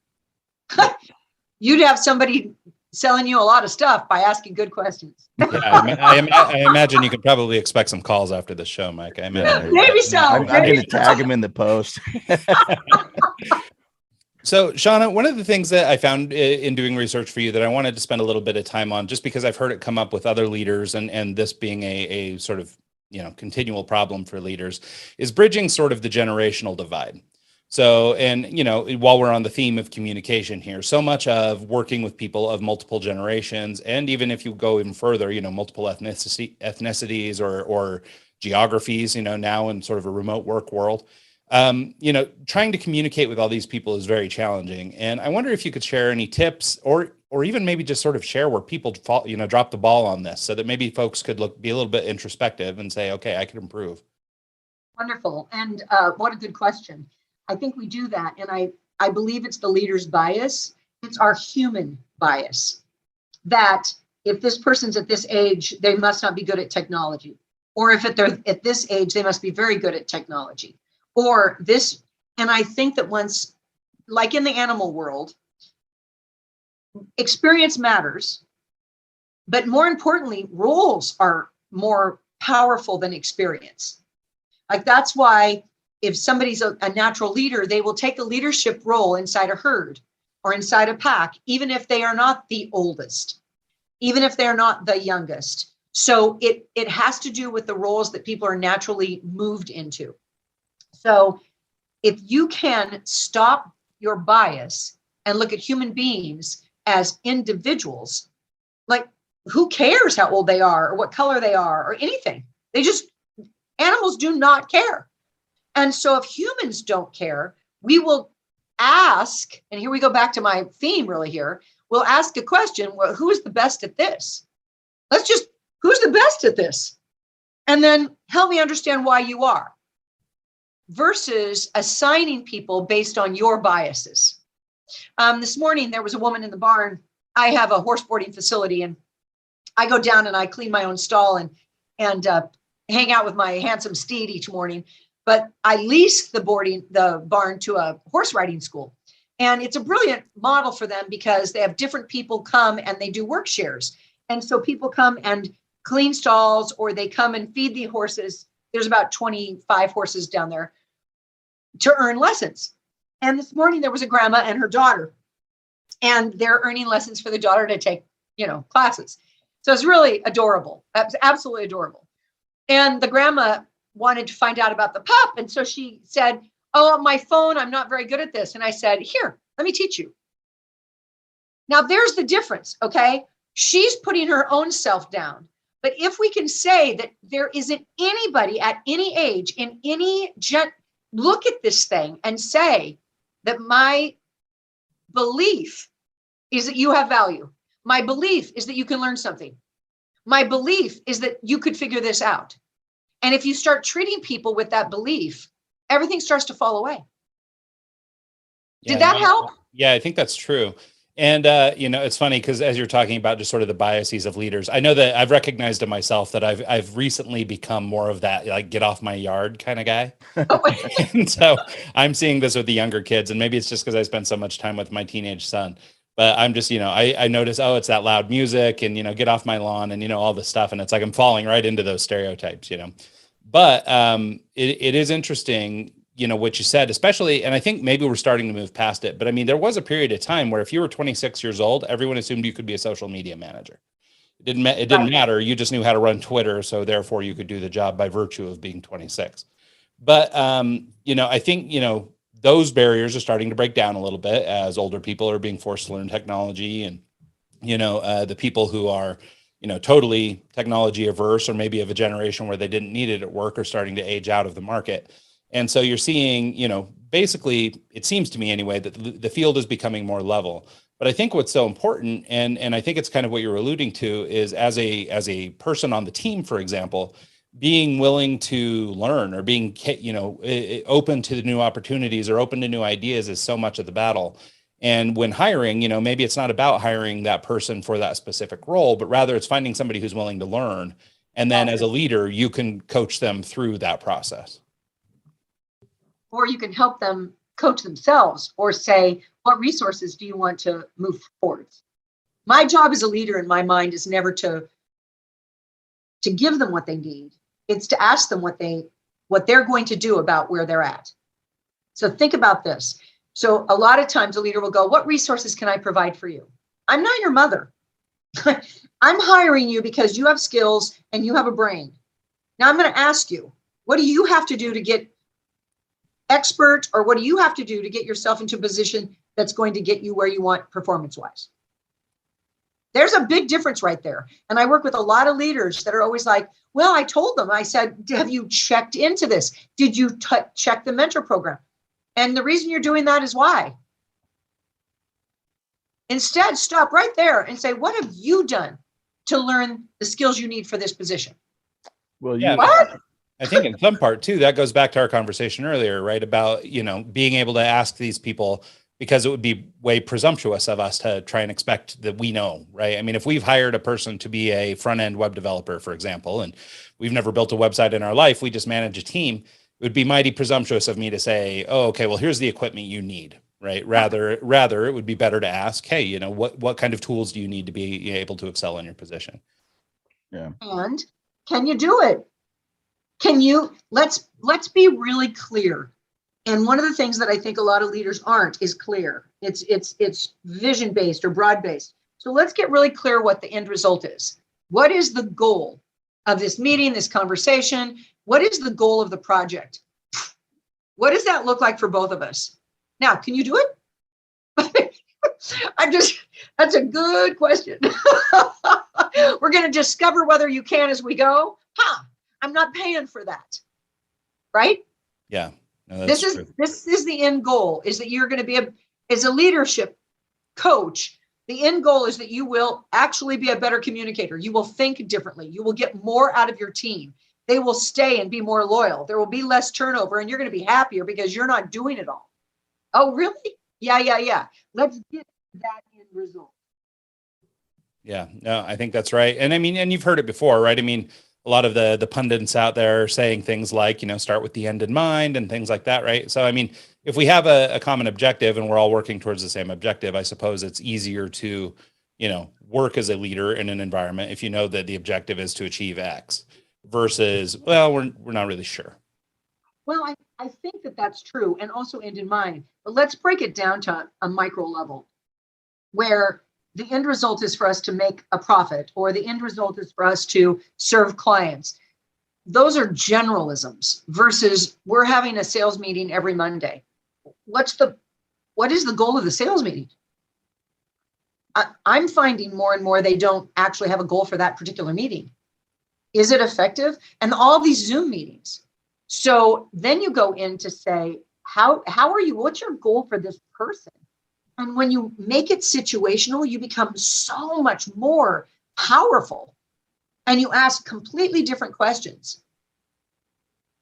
[SPEAKER 3] You'd have somebody selling you a lot of stuff by asking good questions.
[SPEAKER 2] I imagine you could probably expect some calls after the show, Mike. I imagine.
[SPEAKER 3] Maybe so.
[SPEAKER 4] I'm going to tag him in the post.
[SPEAKER 2] So, Shawna, one of the things that I found in doing research for you that I wanted to spend a little bit of time on, just because I've heard it come up with other leaders and this being a sort of, continual problem for leaders, is bridging sort of the generational divide. So, and, while we're on the theme of communication here, so much of working with people of multiple generations, and even if you go even further, multiple ethnicities or geographies, now in sort of a remote work world, trying to communicate with all these people is very challenging. And I wonder if you could share any tips or even maybe just sort of share where people drop the ball on this so that maybe folks could be a little bit introspective and say, okay, I could improve.
[SPEAKER 3] Wonderful. And what a good question. I think we do that. And I believe it's the leader's bias. It's our human bias that if this person's at this age, they must not be good at technology. Or if they're at this age, they must be very good at technology. Or this, and I think that once, like in the animal world, experience matters, but more importantly, roles are more powerful than experience. Like that's why if somebody's a natural leader, they will take a leadership role inside a herd or inside a pack, even if they are not the oldest, even if they're not the youngest. So it has to do with the roles that people are naturally moved into. So if you can stop your bias and look at human beings as individuals, like who cares how old they are or what color they are or anything? Animals do not care. And so if humans don't care, we will ask, and here we go back to my theme really here, we'll ask a question, well, who is the best at this? Who's the best at this? And then help me understand why you are. Versus assigning people based on your biases. This morning, there was a woman in the barn. I have a horse boarding facility, and I go down and I clean my own stall and hang out with my handsome steed each morning. But I lease the barn to a horse riding school. And it's a brilliant model for them because they have different people come and they do work shares. And so people come and clean stalls, or they come and feed the horses. There's about 25 horses down there to earn lessons. And this morning there was a grandma and her daughter, and they're earning lessons for the daughter to take, classes. So it's really adorable. That's absolutely adorable. And the grandma wanted to find out about the pup. And so she said, oh, my phone, I'm not very good at this. And I said, here, let me teach you. Now there's the difference, okay? She's putting her own self down. But if we can say that there isn't anybody at any age in any look at this thing and say that my belief is that you have value. My belief is that you can learn something. My belief is that you could figure this out. And if you start treating people with that belief, everything starts to fall away. Did that help?
[SPEAKER 2] Yeah, I think that's true. And, it's funny because as you're talking about just sort of the biases of leaders, I know that I've recognized in myself that I've recently become more of that, like, get off my yard kind of guy. And so I'm seeing this with the younger kids, and maybe it's just because I spend so much time with my teenage son, but I'm just, I notice, oh, it's that loud music and, get off my lawn and, all this stuff. And it's like, I'm falling right into those stereotypes, but it is interesting, what you said, especially, and I think maybe we're starting to move past it, but I mean, there was a period of time where if you were 26 years old, everyone assumed you could be a social media manager. It didn't matter. You just knew how to run Twitter. So therefore you could do the job by virtue of being 26. But, I think, those barriers are starting to break down a little bit as older people are being forced to learn technology, and, the people who are, totally technology averse, or maybe of a generation where they didn't need it at work, are starting to age out of the market. And so you're seeing, basically, it seems to me anyway, that the field is becoming more level. But I think what's so important, and I think it's kind of what you're alluding to, is as a person on the team, for example, being willing to learn, or being, open to the new opportunities or open to new ideas is so much of the battle. And when hiring, maybe it's not about hiring that person for that specific role, but rather it's finding somebody who's willing to learn. And then as a leader, you can coach them through that process.
[SPEAKER 3] Or you can help them coach themselves, or say, what resources do you want to move forward? My job as a leader, in my mind, is never to give them what they need. It's to ask them what they're going to do about where they're at. So think about this. So a lot of times a leader will go, what resources can I provide for you? I'm not your mother. I'm hiring you because you have skills and you have a brain. Now I'm going to ask you, what do you have to do to get expert, or what do you have to do to get yourself into a position that's going to get you where you want performance-wise? There's a big difference right there. And I work with a lot of leaders that are always like, well, I told them, I said, have you checked into this? Did you check the mentor program? And the reason you're doing that is why. Instead, stop right there and say, what have you done to learn the skills you need for this position?
[SPEAKER 4] Well,
[SPEAKER 3] What?
[SPEAKER 2] I think in some part too, that goes back to our conversation earlier, right? About, being able to ask these people, because it would be way presumptuous of us to try and expect that we know, right? I mean, if we've hired a person to be a front-end web developer, for example, and we've never built a website in our life, we just manage a team, it would be mighty presumptuous of me to say, oh, okay, well, here's the equipment you need, right? Rather, it would be better to ask, hey, what kind of tools do you need to be able to excel in your position?
[SPEAKER 4] Yeah.
[SPEAKER 3] And can you do it? Can you, let's be really clear. And one of the things that I think a lot of leaders aren't is clear. It's vision-based or broad-based. So let's get really clear what the end result is. What is the goal of this meeting, this conversation? What is the goal of the project? What does that look like for both of us? Now, can you do it? That's a good question. We're going to discover whether you can as we go. I'm not paying for that. Right?
[SPEAKER 2] Yeah. No,
[SPEAKER 3] this is the end goal, is that you're going to be as a leadership coach. The end goal is that you will actually be a better communicator. You will think differently. You will get more out of your team. They will stay and be more loyal. There will be less turnover, and you're going to be happier because you're not doing it all. Oh, really? Yeah. Let's get that end result.
[SPEAKER 2] Yeah, no, I think that's right. And I mean, and you've heard it before, right? I mean, a lot of the pundits out there are saying things like, start with the end in mind and things like that, right? So, I mean, if we have a common objective and we're all working towards the same objective, I suppose it's easier to, work as a leader in an environment if you know that the objective is to achieve X versus, well, we're not really sure.
[SPEAKER 3] Well, I think that that's true and also end in mind. But let's break it down to a micro level where the end result is for us to make a profit or the end result is for us to serve clients. Those are generalisms versus we're having a sales meeting every Monday. What is the goal of the sales meeting? I'm finding more and more they don't actually have a goal for that particular meeting. Is it effective? And all these Zoom meetings. So then you go in to say, how are you? What's your goal for this person? And when you make it situational, you become so much more powerful and you ask completely different questions.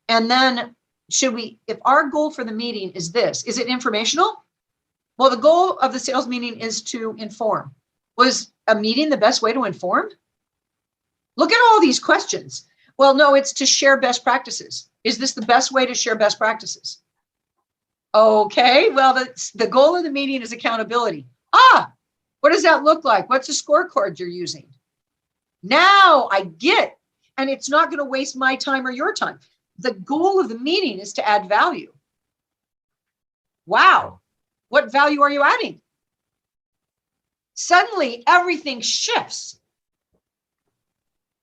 [SPEAKER 3] And then if our goal for the meeting is this, is it informational? Well, the goal of the sales meeting is to inform. Was a meeting the best way to inform? Look at all these questions. Well, no, it's to share best practices. Is this the best way to share best practices? Okay, well, the goal of the meeting is accountability. What does that look like? What's the scorecard you're using? Now I get, and it's not going to waste my time or your time. The goal of the meeting is to add value. Wow, what value are you adding? Suddenly everything shifts.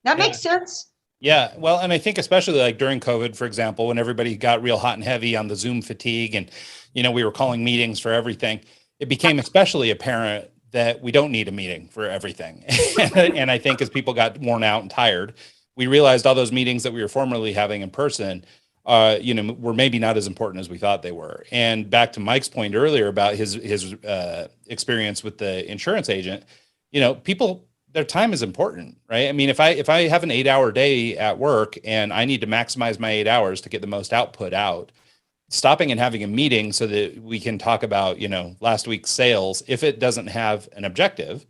[SPEAKER 3] That makes sense?
[SPEAKER 2] Yeah. Well, and I think especially like during COVID, for example, when everybody got real hot and heavy on the Zoom fatigue and, we were calling meetings for everything, it became especially apparent that we don't need a meeting for everything. And I think as people got worn out and tired, we realized all those meetings that we were formerly having in person, were maybe not as important as we thought they were. And back to Mike's point earlier about his experience with the insurance agent, people, their time is important, right? I mean, if I have an 8-hour day at work and I need to maximize my 8 hours to get the most output out, stopping and having a meeting so that we can talk about, last week's sales, if it doesn't have an objective,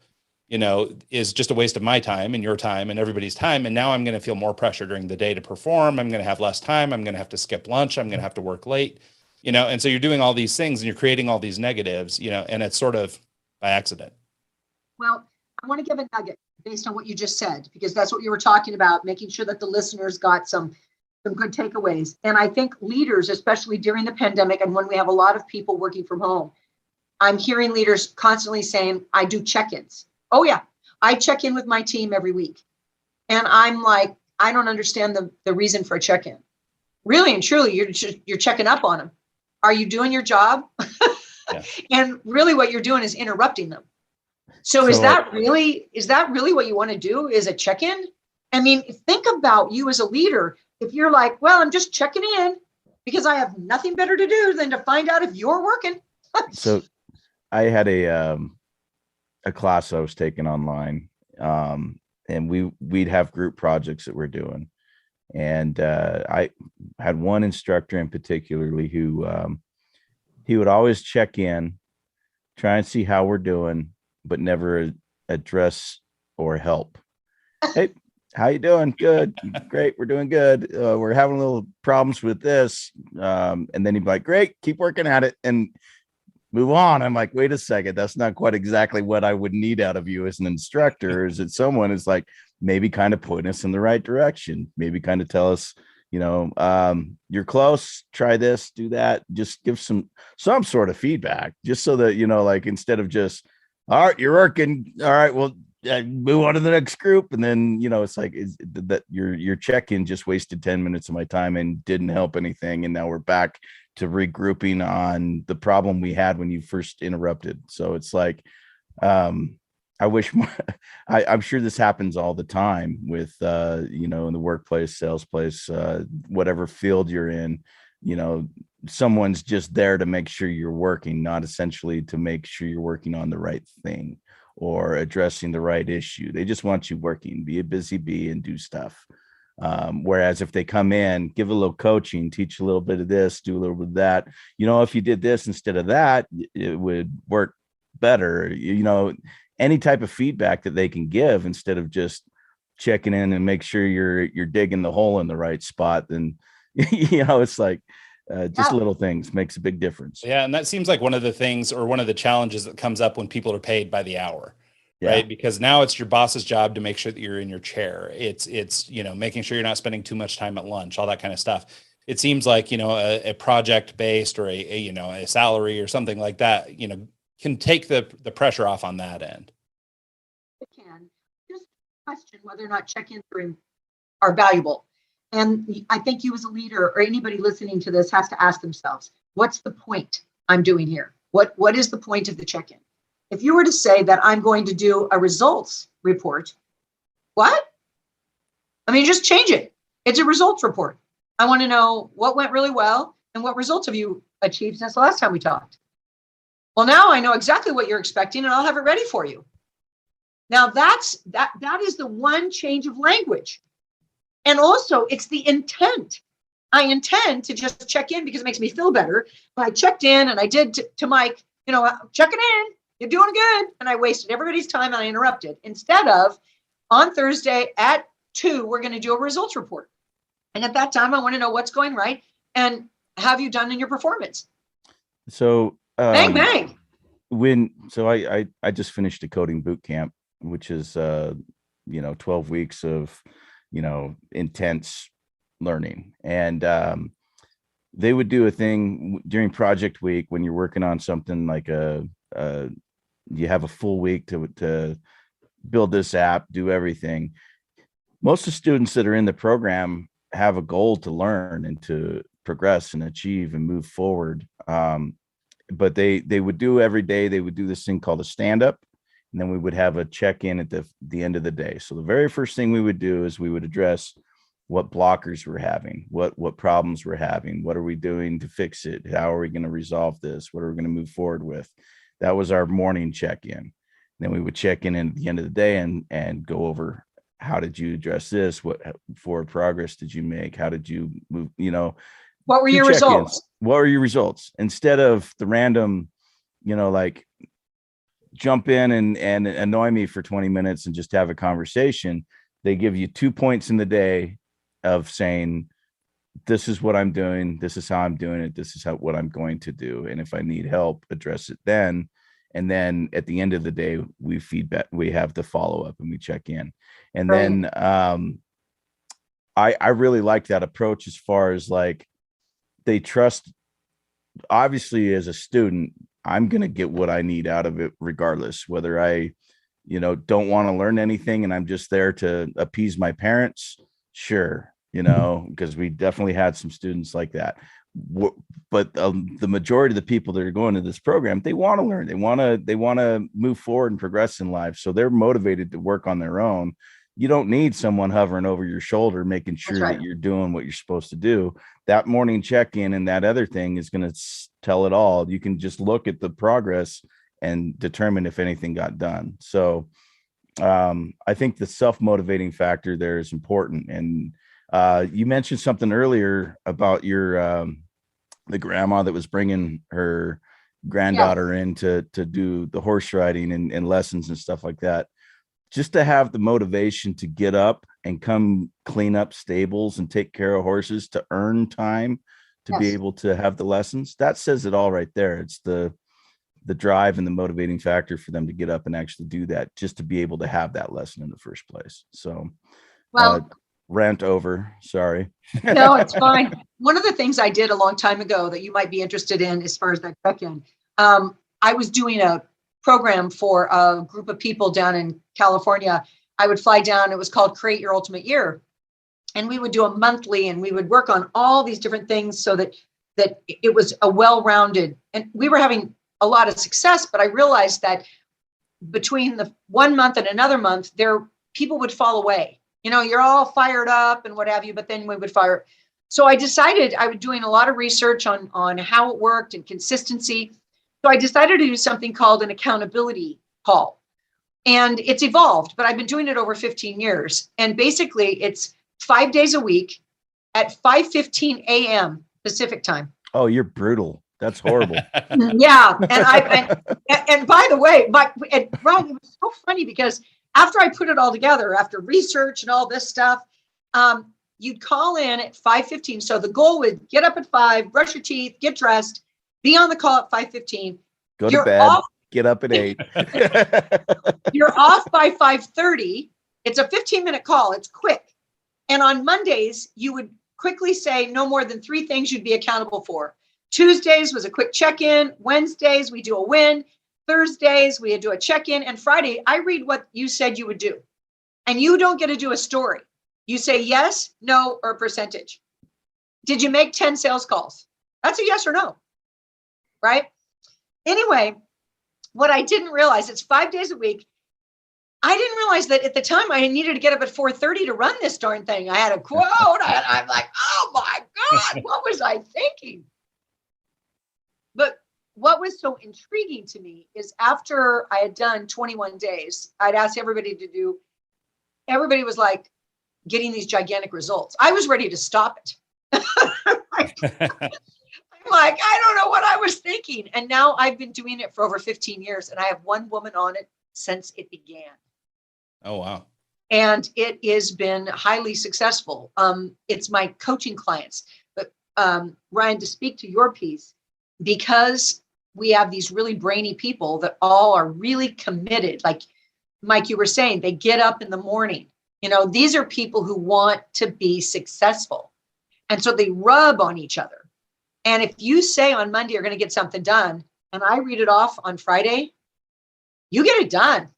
[SPEAKER 2] is just a waste of my time and your time and everybody's time. And now I'm going to feel more pressure during the day to perform. I'm going to have less time. I'm going to have to skip lunch. I'm going to have to work late, and so you're doing all these things and you're creating all these negatives, and it's sort of by accident.
[SPEAKER 3] Well, I want to give a nugget based on what you just said, because that's what you were talking about, making sure that the listeners got some good takeaways. And I think leaders, especially during the pandemic and when we have a lot of people working from home, I'm hearing leaders constantly saying, I do check-ins. Oh yeah, I check in with my team every week. And I'm like, I don't understand the reason for a check-in. Really and truly, you're checking up on them. Are you doing your job? Yeah. And really what you're doing is interrupting them. So is that really what you want to do, is a check-in? I mean, think about you as a leader. If you're like, well, I'm just checking in because I have nothing better to do than to find out if you're working.
[SPEAKER 4] So I had a class I was taking online, and we'd have group projects that we're doing. And I had one instructor in particularly who he would always check in, try and see how we're doing, but never address or help. Hey, how you doing? Good. Great. We're doing good. We're having a little problems with this. And then he'd be like, great, keep working at it and move on. I'm like, wait a second. That's not quite exactly what I would need out of you as an instructor. Is it someone is like, maybe kind of point us in the right direction, maybe kind of tell us, you're close, try this, do that, just give some sort of feedback, just so that, like, instead of just, all right, you're working. All right, well, move on to the next group. And then, it's like that your check-in just wasted 10 minutes of my time and didn't help anything. And now we're back to regrouping on the problem we had when you first interrupted. So it's like, I wish more, I'm sure this happens all the time with, in the workplace, sales place, whatever field you're in, someone's just there to make sure you're working, not essentially to make sure you're working on the right thing or addressing the right issue. They just want you working, be a busy bee and do stuff. Whereas if they come in, give a little coaching, teach a little bit of this, do a little bit of that, if you did this instead of that, it would work better. Any type of feedback that they can give instead of just checking in and make sure you're digging the hole in the right spot, then it's like just little things makes a big difference.
[SPEAKER 2] Yeah, and that seems like one of the things or one of the challenges that comes up when people are paid by the hour, right? Because now it's your boss's job to make sure that you're in your chair. It's, making sure you're not spending too much time at lunch, all that kind of stuff. It seems like, a project based or a salary or something like that, can take the pressure off on that end.
[SPEAKER 3] It can. Just question whether or not check-ins are valuable. And I think you as a leader or anybody listening to this has to ask themselves, what's the point I'm doing here? What is the point of the check-in? If you were to say that I'm going to do a results report, what? I mean, just change it. It's a results report. I want to know what went really well and what results have you achieved since the last time we talked. Well, now I know exactly what you're expecting and I'll have it ready for you. Now that is the one change of language. And also it's the intent. I intend to just check in because it makes me feel better. But I checked in and I did to Mike, checking in, you're doing good. And I wasted everybody's time and I interrupted. Instead of on Thursday at 2, we're going to do a results report. And at that time, I want to know what's going right and have you done in your performance.
[SPEAKER 4] So
[SPEAKER 3] bang, bang.
[SPEAKER 4] I just finished a coding boot camp, which is 12 weeks of intense learning. And they would do a thing during project week when you're working on something like you have a full week to build this app, do everything. Most of the students that are in the program have a goal to learn and to progress and achieve and move forward. But they would do every day, they would do this thing called a stand-up. And then we would have a check-in at the end of the day. So the very first thing we would do is we would address what blockers we're having, what problems we're having, what are we doing to fix it? How are we going to resolve this? What are we going to move forward with? That was our morning check-in. Then we would check in at the end of the day and go over, how did you address this? What forward progress did you make? How did you move?
[SPEAKER 3] What were your results?
[SPEAKER 4] What were your results? Instead of the random, like jump in and annoy me for 20 minutes and just have a conversation, they give you 2 points in the day of saying, this is what I'm doing. This is how I'm doing it. This is what I'm going to do. And if I need help, address it then. And then at the end of the day, we feedback, we have the follow up and we check in. And
[SPEAKER 3] right.
[SPEAKER 4] Then I really like that approach as far as like, they trust, obviously as a student, I'm going to get what I need out of it, regardless, whether I, don't want to learn anything and I'm just there to appease my parents. Sure. Because we definitely had some students like that. But the majority of the people that are going to this program, they want to learn, they want to move forward and progress in life. So they're motivated to work on their own. You don't need someone hovering over your shoulder, making sure that you're doing what you're supposed to do. That morning check-in and that other thing is going to tell it all. You can just look at the progress and determine if anything got done. So I think the self-motivating factor there is important. And you mentioned something earlier about your the grandma that was bringing her granddaughter in to do the horse riding and lessons and stuff like that. Just to have the motivation to get up and come clean up stables and take care of horses, to earn time to be able to have the lessons, that says it all right there. It's the drive and the motivating factor for them to get up and actually do that, just to be able to have that lesson in the first place. So, rant over. Sorry.
[SPEAKER 3] No, it's fine. One of the things I did a long time ago that you might be interested in, as far as that check-in, I was doing a program for a group of people down in California. I would fly down. It was called Create Your Ultimate Year. And we would do a monthly and we would work on all these different things so that it was a well-rounded, and we were having a lot of success, but I realized that between the 1 month and another month, people would fall away. You're all fired up and what have you, but then we would fire. So I decided, I was doing a lot of research on how it worked and consistency. So I decided to do something called an accountability call. And it's evolved, but I've been doing it over 15 years. And basically it's 5 days a week at 5:15 a.m. Pacific time.
[SPEAKER 4] Oh, you're brutal. That's horrible.
[SPEAKER 3] Yeah. And by the way, Ron, it was so funny because after I put it all together, after research and all this stuff, you'd call in at 5:15. So the goal would get up at 5, brush your teeth, get dressed, be on the call at 5:15.
[SPEAKER 4] Go to bed. Get up at 8.
[SPEAKER 3] You're off by 5:30. It's a 15-minute call. It's quick. And on Mondays, you would quickly say no more than 3 things you'd be accountable for. Tuesdays was a quick check-in. Wednesdays, we do a win. Thursdays, we do a check-in. And Friday, I read what you said you would do. And you don't get to do a story. You say yes, no, or percentage. Did you make 10 sales calls? That's a yes or no, right? Anyway, what I didn't realize, it's 5 days a week. I didn't realize that at the time I needed to get up at 4:30 to run this darn thing. I had a quote. I'm like, oh my God, what was I thinking? But what was so intriguing to me is after I had done 21 days, I'd asked everybody to do, everybody was like getting these gigantic results. I was ready to stop it. I'm like, I don't know what I was thinking. And now I've been doing it for over 15 years and I have one woman on it since it began.
[SPEAKER 2] Oh, wow.
[SPEAKER 3] And it has been highly successful. It's my coaching clients. But Ryan, to speak to your piece, because we have these really brainy people that all are really committed. Like Mike, you were saying, they get up in the morning. You know, these are people who want to be successful. And so they rub on each other. And if you say on Monday, you're going to get something done, and I read it off on Friday, you get it done.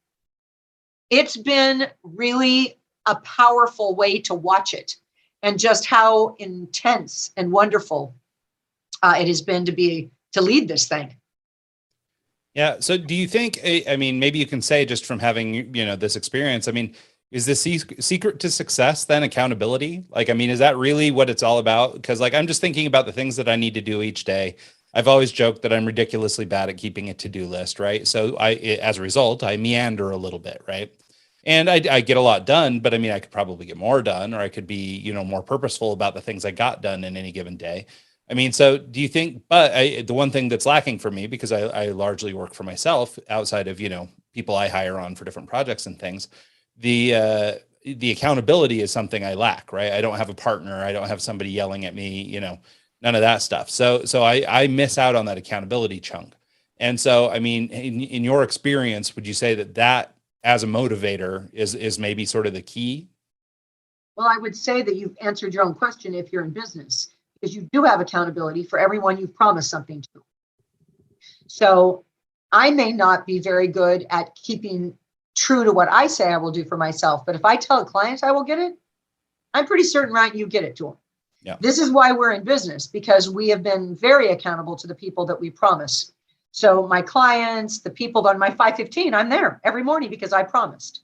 [SPEAKER 3] It's been really a powerful way to watch it, and just how intense and wonderful it has been to lead this thing.
[SPEAKER 2] Yeah. So do you think, I mean, maybe you can say, just from having, this experience, I mean, is the secret to success then accountability? Like, I mean, is that really what it's all about? Because like, I'm just thinking about the things that I need to do each day. I've always joked that I'm ridiculously bad at keeping a to-do list, right? So as a result, I meander a little bit, right? And I get a lot done, but I mean, I could probably get more done, or I could be, more purposeful about the things I got done in any given day. I mean, so do you think, but the one thing that's lacking for me, because I largely work for myself outside of, people I hire on for different projects and things, the accountability is something I lack, right? I don't have a partner. I don't have somebody yelling at me, none of that stuff. So I miss out on that accountability chunk. And so, I mean, in your experience, would you say that as a motivator is maybe sort of the key?
[SPEAKER 3] Well, I would say that you've answered your own question if you're in business, because you do have accountability for everyone you've promised something to. So I may not be very good at keeping true to what I say I will do for myself, but if I tell a client I will get it, I'm pretty certain, right, you get it to them.
[SPEAKER 2] Yeah.
[SPEAKER 3] This is why we're in business, because we have been very accountable to the people that we promise. So my clients, the people on my 5:15, I'm there every morning because I promised.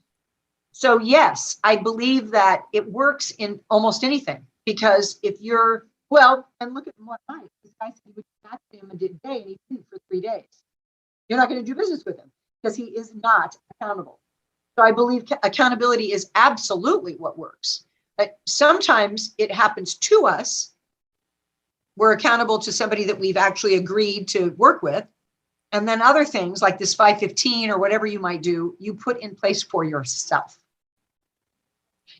[SPEAKER 3] So yes, I believe that it works in almost anything, because if you're, well, and look at what Mike, this guy said he would back him and did a day, and he didn't for 3 days. You're not going to do business with him because he is not accountable. So I believe accountability is absolutely what works. But sometimes it happens to us. We're accountable to somebody that we've actually agreed to work with. And then other things like this 5:15 or whatever you might do, you put in place for yourself.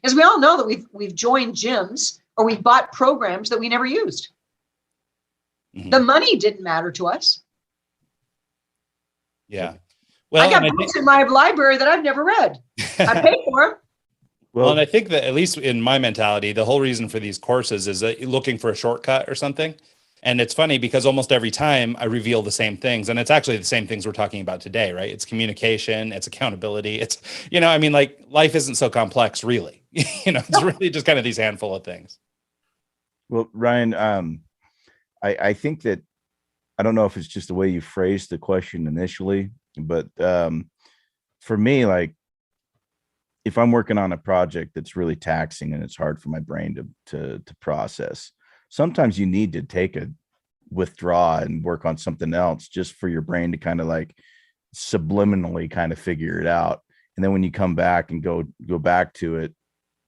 [SPEAKER 3] As we all know that we've joined gyms or we've bought programs that we never used. Mm-hmm. The money didn't matter to us.
[SPEAKER 2] Yeah. Well,
[SPEAKER 3] I got books in my library that I've never read. I paid for them.
[SPEAKER 2] Well, and I think that, at least in my mentality, the whole reason for these courses is that you're looking for a shortcut or something. And it's funny because almost every time I reveal the same things, and it's actually the same things we're talking about today, right? It's communication, it's accountability. It's, I mean, like, life isn't so complex, really. It's really just kind of these handful of things.
[SPEAKER 4] Well, Ryan, I think that, I don't know if it's just the way you phrased the question initially, but for me, like, if I'm working on a project that's really taxing and it's hard for my brain to process, sometimes you need to take a withdraw and work on something else just for your brain to kind of like subliminally kind of figure it out. And then when you come back and go back to it,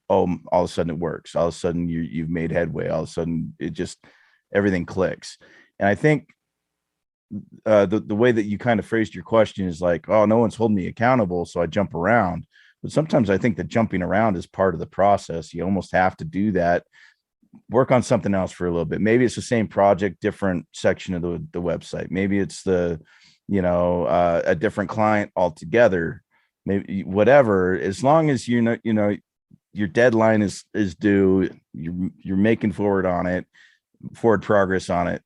[SPEAKER 4] all of a sudden it works. All of a sudden you've made headway. All of a sudden it just, everything clicks. And I think the way that you kind of phrased your question is like, oh, no one's holding me accountable, so I jump around. But sometimes I think that jumping around is part of the process. You almost have to do that. Work on something else for a little bit. Maybe it's the same project, different section of the website. Maybe it's the a different client altogether, maybe whatever, as long as your deadline is due, you're making forward progress on it.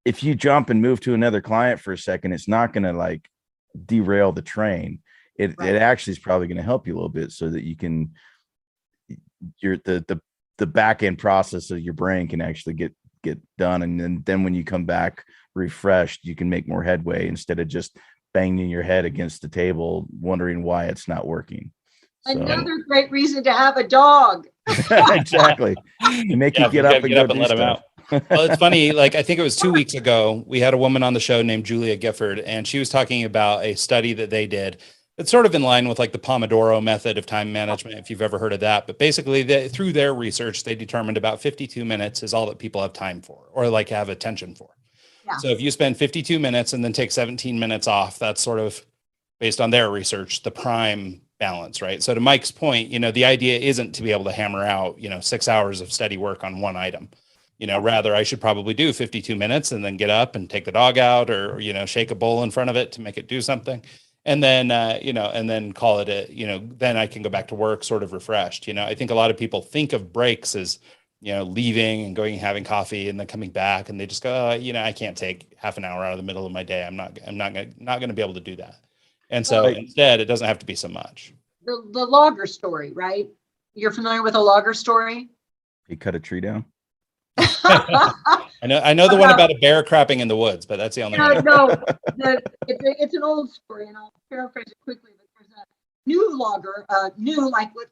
[SPEAKER 4] If you jump and move to another client for a second, it's not going to like derail the train. It actually is probably going to help you a little bit so that you can, the back end process of your brain can actually get done. And then when you come back refreshed, you can make more headway instead of just banging your head against the table, wondering why it's not working.
[SPEAKER 3] Another great reason to have a dog.
[SPEAKER 4] Exactly. You make you get up and go do
[SPEAKER 2] let
[SPEAKER 4] stuff.
[SPEAKER 2] him out. Well, it's funny. Like, I think it was 2 weeks ago, we had a woman on the show named Julia Gifford, and she was talking about a study that they did. It's sort of in line with like the Pomodoro method of time management, if you've ever heard of that. But basically, through their research, they determined about 52 minutes is all that people have time for, or like have attention for. Yeah. So if you spend 52 minutes and then take 17 minutes off, that's sort of, based on their research, the prime balance, right? So to Mike's point, the idea isn't to be able to hammer out, 6 hours of steady work on one item. Rather, I should probably do 52 minutes and then get up and take the dog out, or, shake a bowl in front of it to make it do something. And then, and then call it then I can go back to work sort of refreshed. I think a lot of people think of breaks as, leaving and going and having coffee and then coming back, and they just go, I can't take half an hour out of the middle of my day. I'm not going to be able to do that. And so instead, it doesn't have to be so much.
[SPEAKER 3] The logger story, right? You're familiar with a logger story?
[SPEAKER 4] He cut a tree down.
[SPEAKER 2] I know the one about a bear crapping in the woods, but that's the only one.
[SPEAKER 3] No, it's an old story, and I'll paraphrase it quickly. But there's a new logger,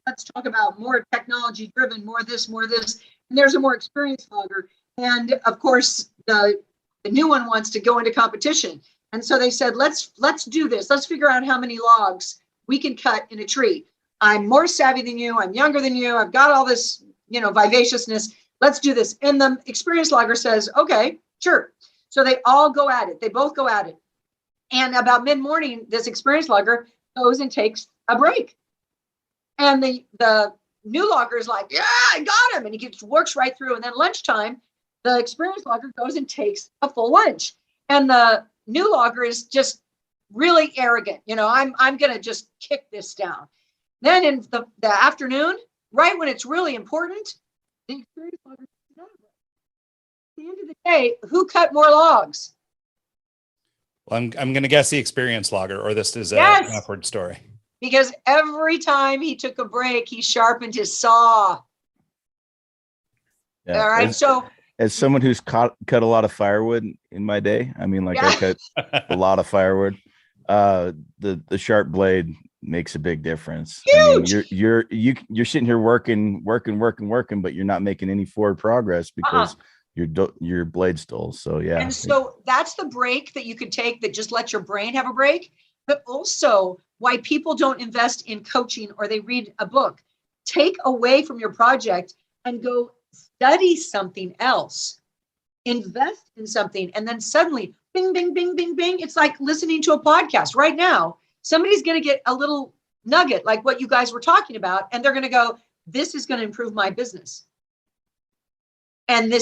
[SPEAKER 3] let's talk about more technology driven, more this, and there's a more experienced logger, and of course the new one wants to go into competition, and so they said, let's do this. Let's figure out how many logs we can cut in a tree. I'm more savvy than you. I'm younger than you. I've got all this, vivaciousness. Let's do this. And the experienced logger says, okay, sure. So they all go at it. They both go at it. And about mid-morning, this experienced logger goes and takes a break. And the new logger is like, yeah, I got him. And he works right through. And then lunchtime, the experienced logger goes and takes a full lunch. And the new logger is just really arrogant. I'm going to just kick this down. Then in the afternoon, right when it's really important, the experienced logger at the end of the day, who cut more logs?
[SPEAKER 2] Well, I'm going to guess the experienced logger, or this is an awkward story.
[SPEAKER 3] Because every time he took a break, he sharpened his saw.
[SPEAKER 4] Yeah.
[SPEAKER 3] All right.
[SPEAKER 4] As someone who's cut a lot of firewood in my day, I cut a lot of firewood. The sharp blade makes a big difference.
[SPEAKER 3] Huge.
[SPEAKER 4] You're sitting here working, but you're not making any forward progress because your blade's dull. So yeah.
[SPEAKER 3] And so that's the break that you could take that just lets your brain have a break, but also why people don't invest in coaching or they read a book. Take away from your project and go study something else. Invest in something, and then suddenly bing, bing, bing, bing, bing. It's like listening to a podcast right now. Somebody's going to get a little nugget like what you guys were talking about, and they're going to go, this is going to improve my business. And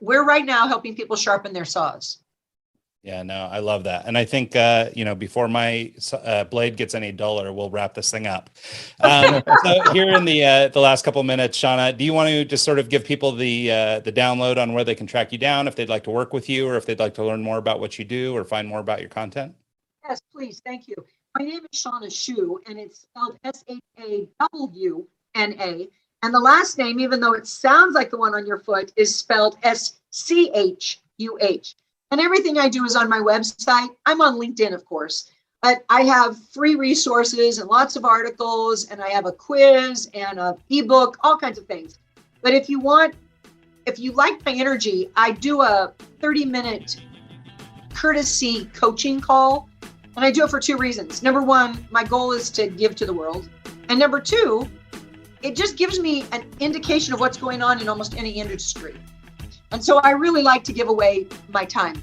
[SPEAKER 3] we're right now helping people sharpen their saws.
[SPEAKER 2] Yeah, no, I love that. And I think, before my blade gets any duller, we'll wrap this thing up. So here in the last couple of minutes, Shawna, do you want to just sort of give people the download on where they can track you down if they'd like to work with you, or if they'd like to learn more about what you do or find more about your content?
[SPEAKER 3] Yes, please. Thank you. My name is Shawna Schuh, and it's spelled Shawna. And the last name, even though it sounds like the one on your foot, is spelled Schuh. And everything I do is on my website. I'm on LinkedIn, of course, but I have free resources and lots of articles, and I have a quiz and an ebook, all kinds of things. But if you like my energy, I do a 30-minute courtesy coaching call. And I do it for two reasons. Number one, my goal is to give to the world. And number two, it just gives me an indication of what's going on in almost any industry. And so I really like to give away my time,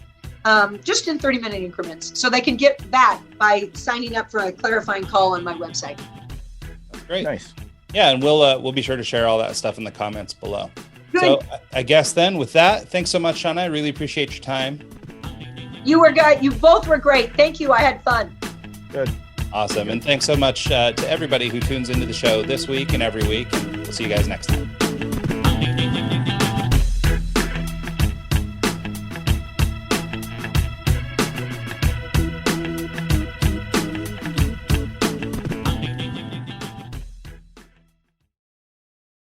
[SPEAKER 3] just in 30-minute increments. So they can get that by signing up for a clarifying call on my website.
[SPEAKER 2] Great.
[SPEAKER 4] Nice.
[SPEAKER 2] Yeah, and we'll be sure to share all that stuff in the comments below.
[SPEAKER 3] Good.
[SPEAKER 2] So I guess then with that, thanks so much, Shawna. I really appreciate your time.
[SPEAKER 3] You were good. You both were great. Thank you. I had fun.
[SPEAKER 4] Good.
[SPEAKER 2] Awesome. And thanks so much to everybody who tunes into the show this week and every week. And we'll see you guys next time.